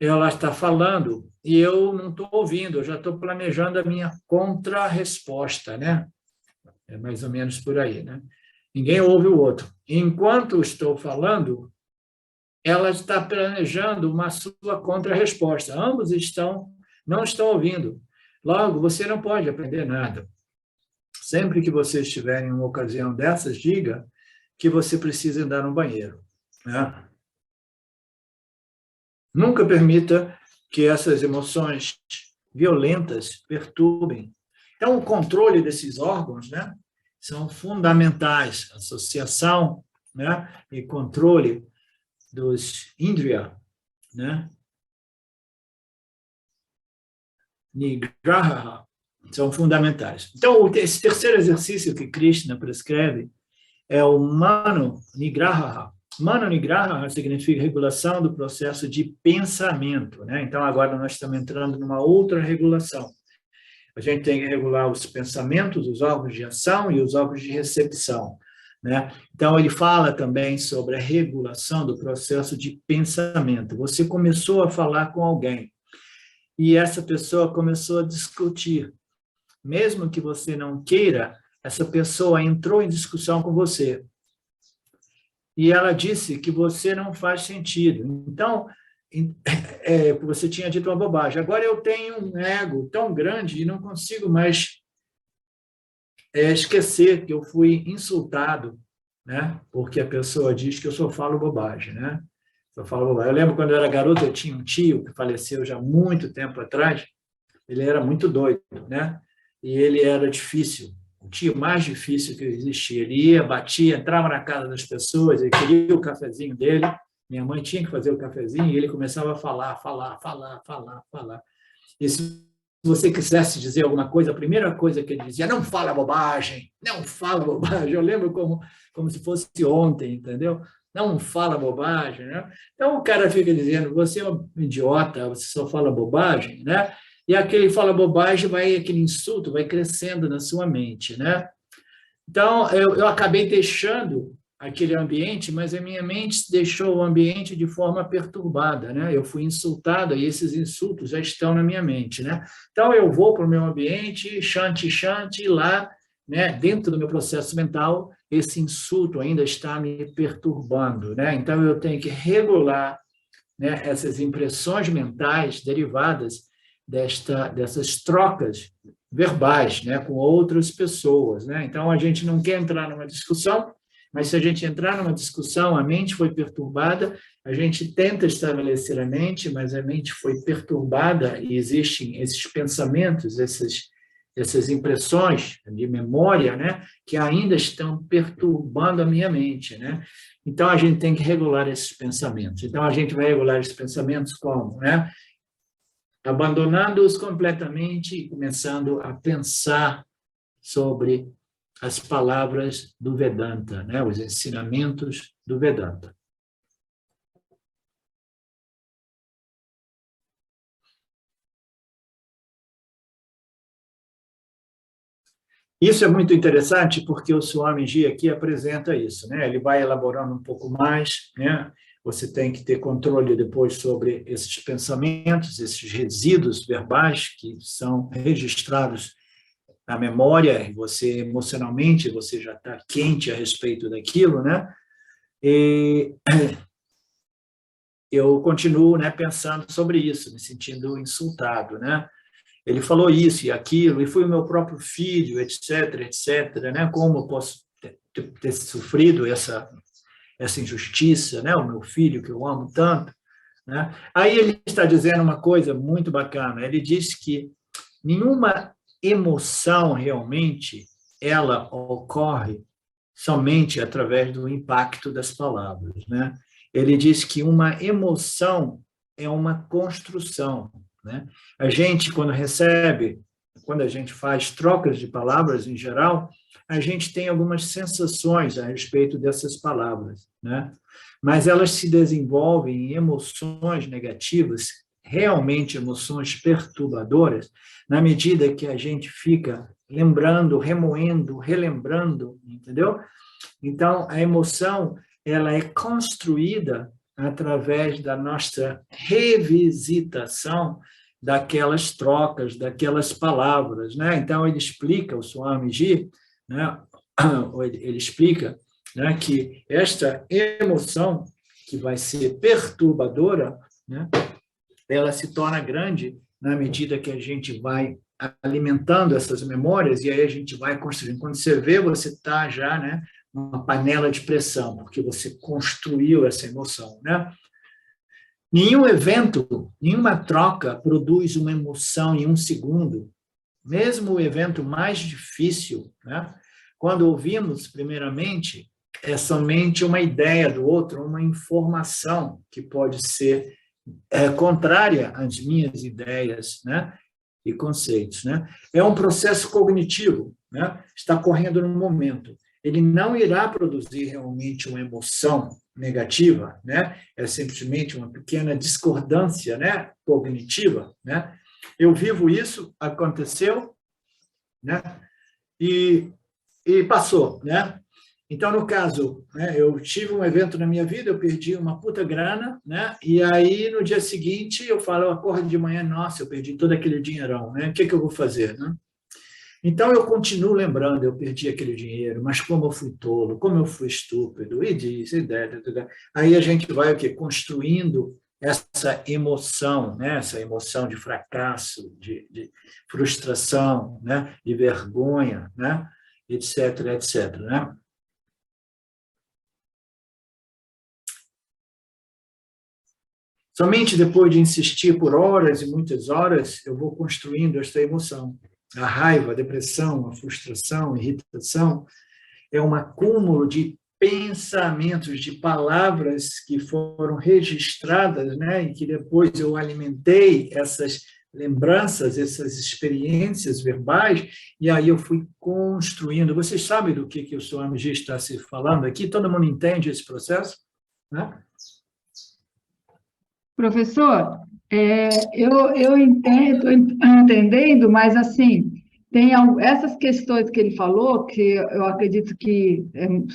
Speaker 1: Ela está falando e eu não estou ouvindo, eu já estou planejando a minha contra-resposta, né? É mais ou menos por aí, né? Ninguém ouve o outro. Enquanto estou falando, ela está planejando uma sua contra-resposta. Ambos não estão ouvindo. Logo, você não pode aprender nada. Sempre que você estiver em uma ocasião dessas, diga que você precisa andar no banheiro, né? Nunca permita que essas emoções violentas perturbem. Então, o controle desses órgãos, né, são fundamentais. Associação, né, e controle dos indriya, né? Nigraha, são fundamentais. Então, esse terceiro exercício que Krishna prescreve é o Mano Nigraha. Mano Nigraha significa regulação do processo de pensamento, né? Então, agora nós estamos entrando numa outra regulação. A gente tem que regular os pensamentos, os órgãos de ação e os órgãos de recepção, né? Então, ele fala também sobre a regulação do processo de pensamento. Você começou a falar com alguém e essa pessoa começou a discutir. Mesmo que você não queira, essa pessoa entrou em discussão com você. E ela disse que você não faz sentido. Então, você tinha dito uma bobagem. Agora eu tenho um ego tão grande e não consigo mais esquecer que eu fui insultado, né? Porque a pessoa diz que eu só falo bobagem, né? Eu falo bobagem. Eu lembro quando eu era garoto, eu tinha um tio que faleceu já há muito tempo atrás. Ele era muito doido, né? E ele era difícil, o tio mais difícil que existia. Ele ia, batia, entrava na casa das pessoas, ele queria o cafezinho dele. Minha mãe tinha que fazer o cafezinho e ele começava a falar. E se você quisesse dizer alguma coisa, a primeira coisa que ele dizia, não fala bobagem, não fala bobagem. Eu lembro como se fosse ontem, entendeu? Não fala bobagem, né? Então o cara fica dizendo, você é um idiota, você só fala bobagem, né? E aquele fala bobagem, aquele insulto vai crescendo na sua mente, né? Então eu acabei deixando aquele ambiente, mas a minha mente deixou o ambiente de forma perturbada, né? Eu fui insultado e esses insultos já estão na minha mente, né? Então eu vou para o meu ambiente, shanti, e lá, né, dentro do meu processo mental, esse insulto ainda está me perturbando, né? Então eu tenho que regular, né, essas impressões mentais derivadas dessas trocas verbais, né, com outras pessoas, né? Então a gente não quer entrar numa discussão Mas se a gente entrar numa discussão, a mente foi perturbada, a gente tenta estabelecer a mente, mas a mente foi perturbada e existem esses pensamentos, essas impressões de memória, né, que ainda estão perturbando a minha mente, né? Então, a gente tem que regular esses pensamentos. Então, a gente vai regular esses pensamentos como, né? Abandonando-os completamente e começando a pensar sobre as palavras do Vedanta, né? Os ensinamentos do Vedanta. Isso é muito interessante porque o Swamiji aqui apresenta isso, né? Ele vai elaborando um pouco mais, né? Você tem que ter controle depois sobre esses pensamentos, esses resíduos verbais que são registrados na memória, e você emocionalmente, você já está quente a respeito daquilo, né? E eu continuo, né, pensando sobre isso, me sentindo insultado, né? Ele falou isso e aquilo, e foi o meu próprio filho, etc., etc., né? Como eu posso ter sofrido essa injustiça, né? O meu filho, que eu amo tanto, né? Aí ele está dizendo uma coisa muito bacana, ele diz que nenhuma emoção realmente, ela ocorre somente através do impacto das palavras, né? Ele diz que uma emoção é uma construção, né? A gente, quando a gente faz trocas de palavras em geral, a gente tem algumas sensações a respeito dessas palavras, né? Mas elas se desenvolvem em emoções negativas, realmente emoções perturbadoras, na medida que a gente fica lembrando, remoendo, relembrando, entendeu? Então, a emoção, ela é construída através da nossa revisitação daquelas trocas, daquelas palavras, né? Então, ele explica, o Swamiji, né? Ele explica, né, que esta emoção, que vai ser perturbadora, né, ela se torna grande na medida que a gente vai alimentando essas memórias e aí a gente vai construindo. Quando você vê, você está já, né, uma panela de pressão, porque você construiu essa emoção, né? Nenhum evento, nenhuma troca produz uma emoção em um segundo. Mesmo o evento mais difícil, né? Quando ouvimos, primeiramente, é somente uma ideia do outro, uma informação que pode ser contrária às minhas ideias, né? E conceitos, né? É um processo cognitivo, né? Está correndo no momento. Ele não irá produzir realmente uma emoção negativa, né? É simplesmente uma pequena discordância, né, cognitiva, né? Eu vivo isso, aconteceu, né? E passou, né? Então, no caso, né, eu tive um evento na minha vida, eu perdi uma puta grana, né? E aí, no dia seguinte, eu falo, eu acordo de manhã, nossa, eu perdi todo aquele dinheirão, né? O que eu vou fazer, né? Então, eu continuo lembrando, eu perdi aquele dinheiro, mas como eu fui tolo, como eu fui estúpido, e disso, e daquilo. Aí a gente vai o quê? Construindo essa emoção, né? Essa emoção de fracasso, de frustração, né? De vergonha, né? Etc., etc., né? Somente depois de insistir por horas e muitas horas, eu vou construindo esta emoção. A raiva, a depressão, a frustração, a irritação é um acúmulo de pensamentos, de palavras que foram registradas, né, e que depois eu alimentei essas lembranças, essas experiências verbais, e aí eu fui construindo. Vocês sabem do que o Swamiji está se falando aqui? Todo mundo entende esse processo? Né?
Speaker 4: Professor, eu entendo, estou entendendo, mas assim, tem essas questões que ele falou, que eu acredito que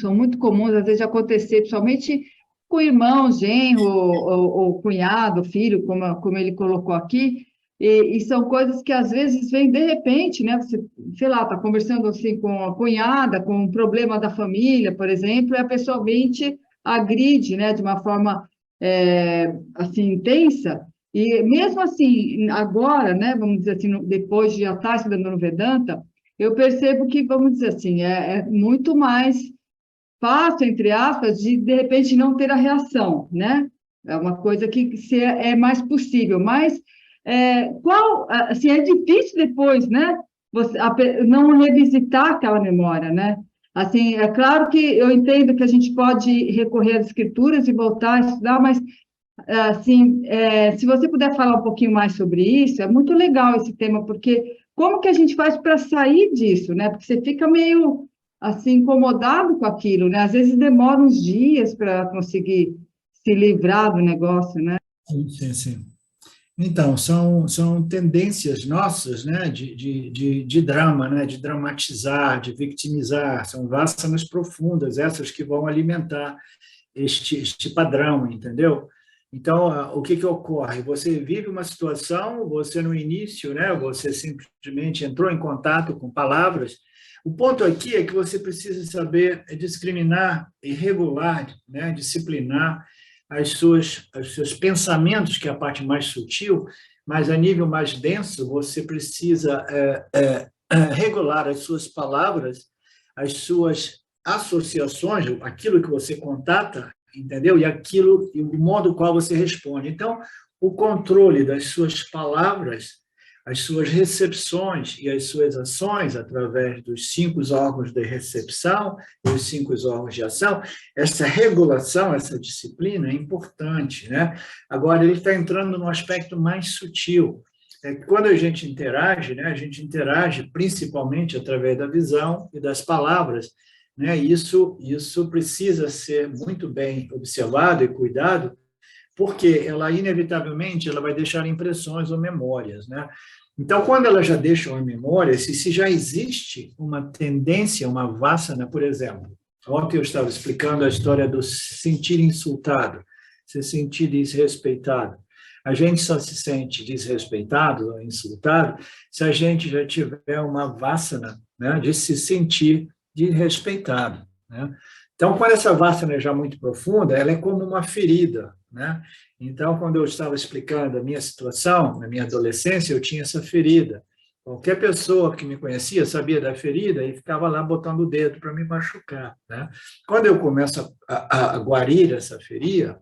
Speaker 4: são muito comuns, às vezes, de acontecer, principalmente com irmão, genro, ou cunhado, filho, como ele colocou aqui, e são coisas que às vezes vêm de repente, né? Você, sei lá, está conversando assim com a cunhada, com um problema da família, por exemplo, e a pessoa vem e te agride, né, de uma forma assim, intensa, e mesmo assim, agora, né, vamos dizer assim, depois de já estar estudando no Vedanta, eu percebo que, vamos dizer assim, é muito mais fácil, entre aspas, de repente, não ter a reação, né? É uma coisa que é mais possível, mas assim, é difícil depois, né? Você não revisitar aquela memória, né? Assim, é claro que eu entendo que a gente pode recorrer às escrituras e voltar a estudar, mas, assim, se você puder falar um pouquinho mais sobre isso, é muito legal esse tema, porque como que a gente faz para sair disso, né? Porque você fica meio, assim, incomodado com aquilo, né? Às vezes demora uns dias para conseguir se livrar do negócio, né?
Speaker 1: Sim, sim, sim. Então, são tendências nossas, né, de drama, né, de dramatizar, de vitimizar, são vássanas profundas, essas que vão alimentar este padrão, entendeu? Então, o que ocorre? Você vive uma situação, você no início, né, você simplesmente entrou em contato com palavras. O ponto aqui é que você precisa saber discriminar e regular, né, disciplinar os seus pensamentos, que é a parte mais sutil, mas a nível mais denso, você precisa regular as suas palavras, as suas associações, aquilo que você contata, entendeu? E o modo qual você responde. Então, o controle das suas palavras, as suas recepções e as suas ações através dos 5 órgãos de recepção e os 5 órgãos de ação, essa regulação, essa disciplina é importante, né? Agora, ele está entrando no aspecto mais sutil. Quando a gente interage, né, a gente interage principalmente através da visão e das palavras, né? Isso precisa ser muito bem observado e cuidado, porque ela, inevitavelmente, ela vai deixar impressões ou memórias, né? Então, quando ela já deixa uma memória, se já existe uma tendência, uma vassana, por exemplo, ontem eu estava explicando a história do se sentir insultado, se sentir desrespeitado. A gente só se sente desrespeitado ou insultado se a gente já tiver uma vassana, né, de se sentir desrespeitado, né? Então, quando essa vassana é já muito profunda, ela é como uma ferida, né? Então, quando eu estava explicando a minha situação, na minha adolescência, eu tinha essa ferida. Qualquer pessoa que me conhecia sabia da ferida e ficava lá botando o dedo para me machucar, né? Quando eu começo a guarir essa ferida,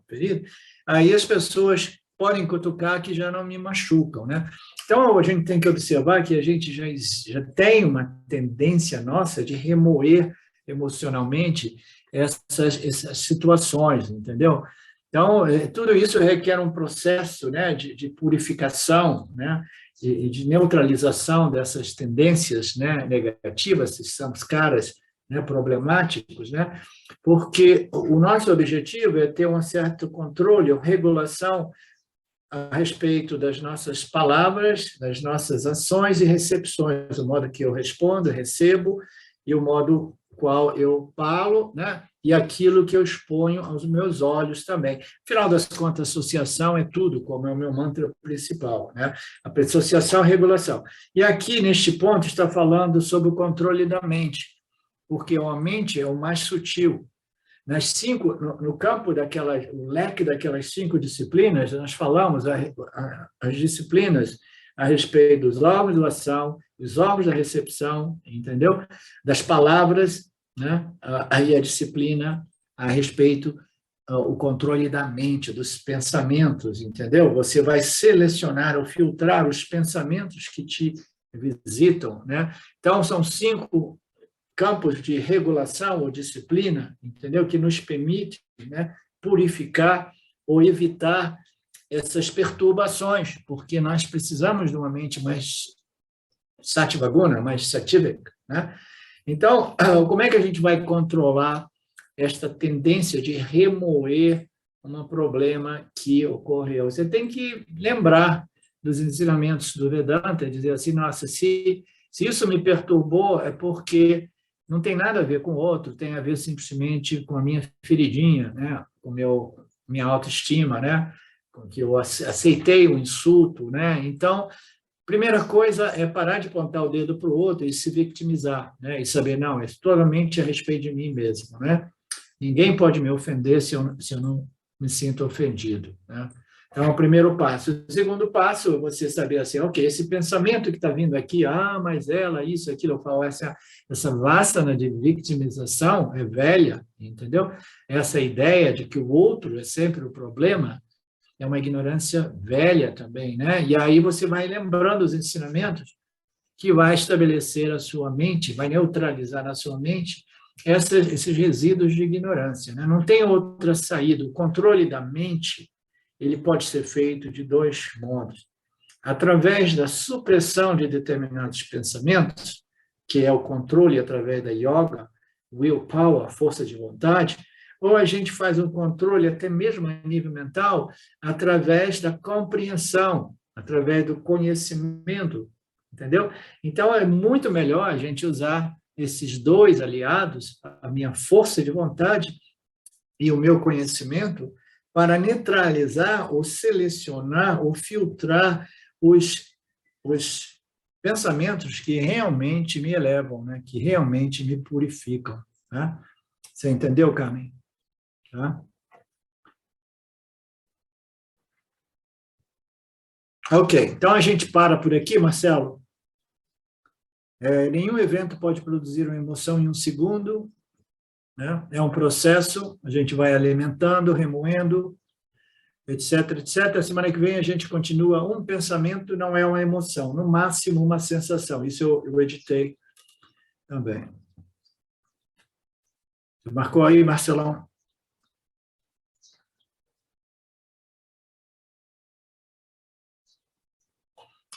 Speaker 1: aí as pessoas podem cutucar que já não me machucam, né? Então, a gente tem que observar que a gente já tem uma tendência nossa de remoer emocionalmente essas situações, entendeu? Então, tudo isso requer um processo, né, de purificação, né, e de neutralização dessas tendências, né, negativas, esses são os caras, né, problemáticos, né, porque o nosso objetivo é ter um certo controle, uma regulação a respeito das nossas palavras, das nossas ações e recepções, o modo que eu respondo, recebo, e o modo qual eu falo, né? E aquilo que eu exponho aos meus olhos também. Afinal das contas, associação é tudo, como é o meu mantra principal, né? A associação e regulação. E aqui, neste ponto, está falando sobre o controle da mente, porque a mente é o mais sutil. Nas 5, no campo o leque daquelas 5 disciplinas, nós falamos as disciplinas a respeito dos órgãos da ação, dos órgãos da recepção, entendeu? Das palavras, né? Aí a disciplina a respeito o controle da mente, dos pensamentos, entendeu? Você vai selecionar ou filtrar os pensamentos que te visitam, né? Então, são 5 campos de regulação ou disciplina, entendeu? Que nos permite, né, purificar ou evitar essas perturbações, porque nós precisamos de uma mente mais sattva-guna, mais sattvic, né? Então, como é que a gente vai controlar esta tendência de remoer um problema que ocorreu? Você tem que lembrar dos ensinamentos do Vedanta, dizer assim, nossa, se isso me perturbou, é porque não tem nada a ver com o outro, tem a ver simplesmente com a minha feridinha, né? Com minha autoestima, né? Com que eu aceitei o insulto, né? Então, primeira coisa é parar de apontar o dedo para o outro e se vitimizar, né? E saber, não, é totalmente a respeito de mim mesmo, né? Ninguém pode me ofender se eu não me sinto ofendido, né? Então, o primeiro passo. O segundo passo, você saber assim, ok, esse pensamento que está vindo aqui, mas ela, isso, aquilo, eu falo, essa vásana de vitimização é velha, entendeu? Essa ideia de que o outro é sempre o problema é uma ignorância velha também, né? E aí você vai lembrando os ensinamentos que vai estabelecer a sua mente, vai neutralizar na sua mente esses resíduos de ignorância, né? Não tem outra saída. O controle da mente ele pode ser feito de dois modos. Através da supressão de determinados pensamentos, que é o controle através da yoga, willpower, força de vontade, ou a gente faz um controle até mesmo a nível mental através da compreensão, através do conhecimento, entendeu? Então, é muito melhor a gente usar esses dois aliados, a minha força de vontade e o meu conhecimento, para neutralizar ou selecionar ou filtrar os pensamentos que realmente me elevam, né? Que realmente me purificam. Né? Você entendeu, Carmen? Tá? Ok, então a gente para por aqui, Marcelo. Nenhum evento pode produzir uma emoção em um segundo, né? É um processo, a gente vai alimentando, remoendo, etc, etc. A semana que vem a gente continua. Um pensamento não é uma emoção, no máximo uma sensação. Isso eu editei também. Você marcou aí, Marcelão?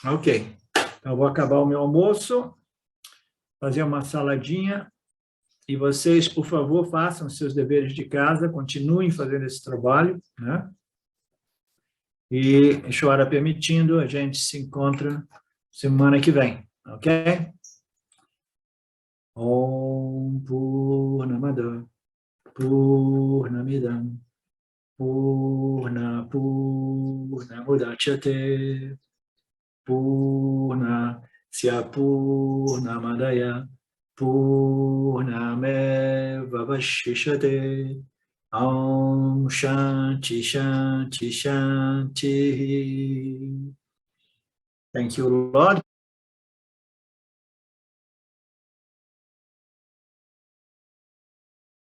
Speaker 1: Ok. Então, eu vou acabar o meu almoço, fazer uma saladinha. E vocês, por favor, façam seus deveres de casa, continuem fazendo esse trabalho, né? E, Ishvara permitindo, a gente se encontra semana que vem, ok? Om Purnamada Purnamidam Purnamudachyate Purnasya Purnamadaya Purnameva Vashishyate. Om Shanti Shanti Shanti. Thank you, Lord.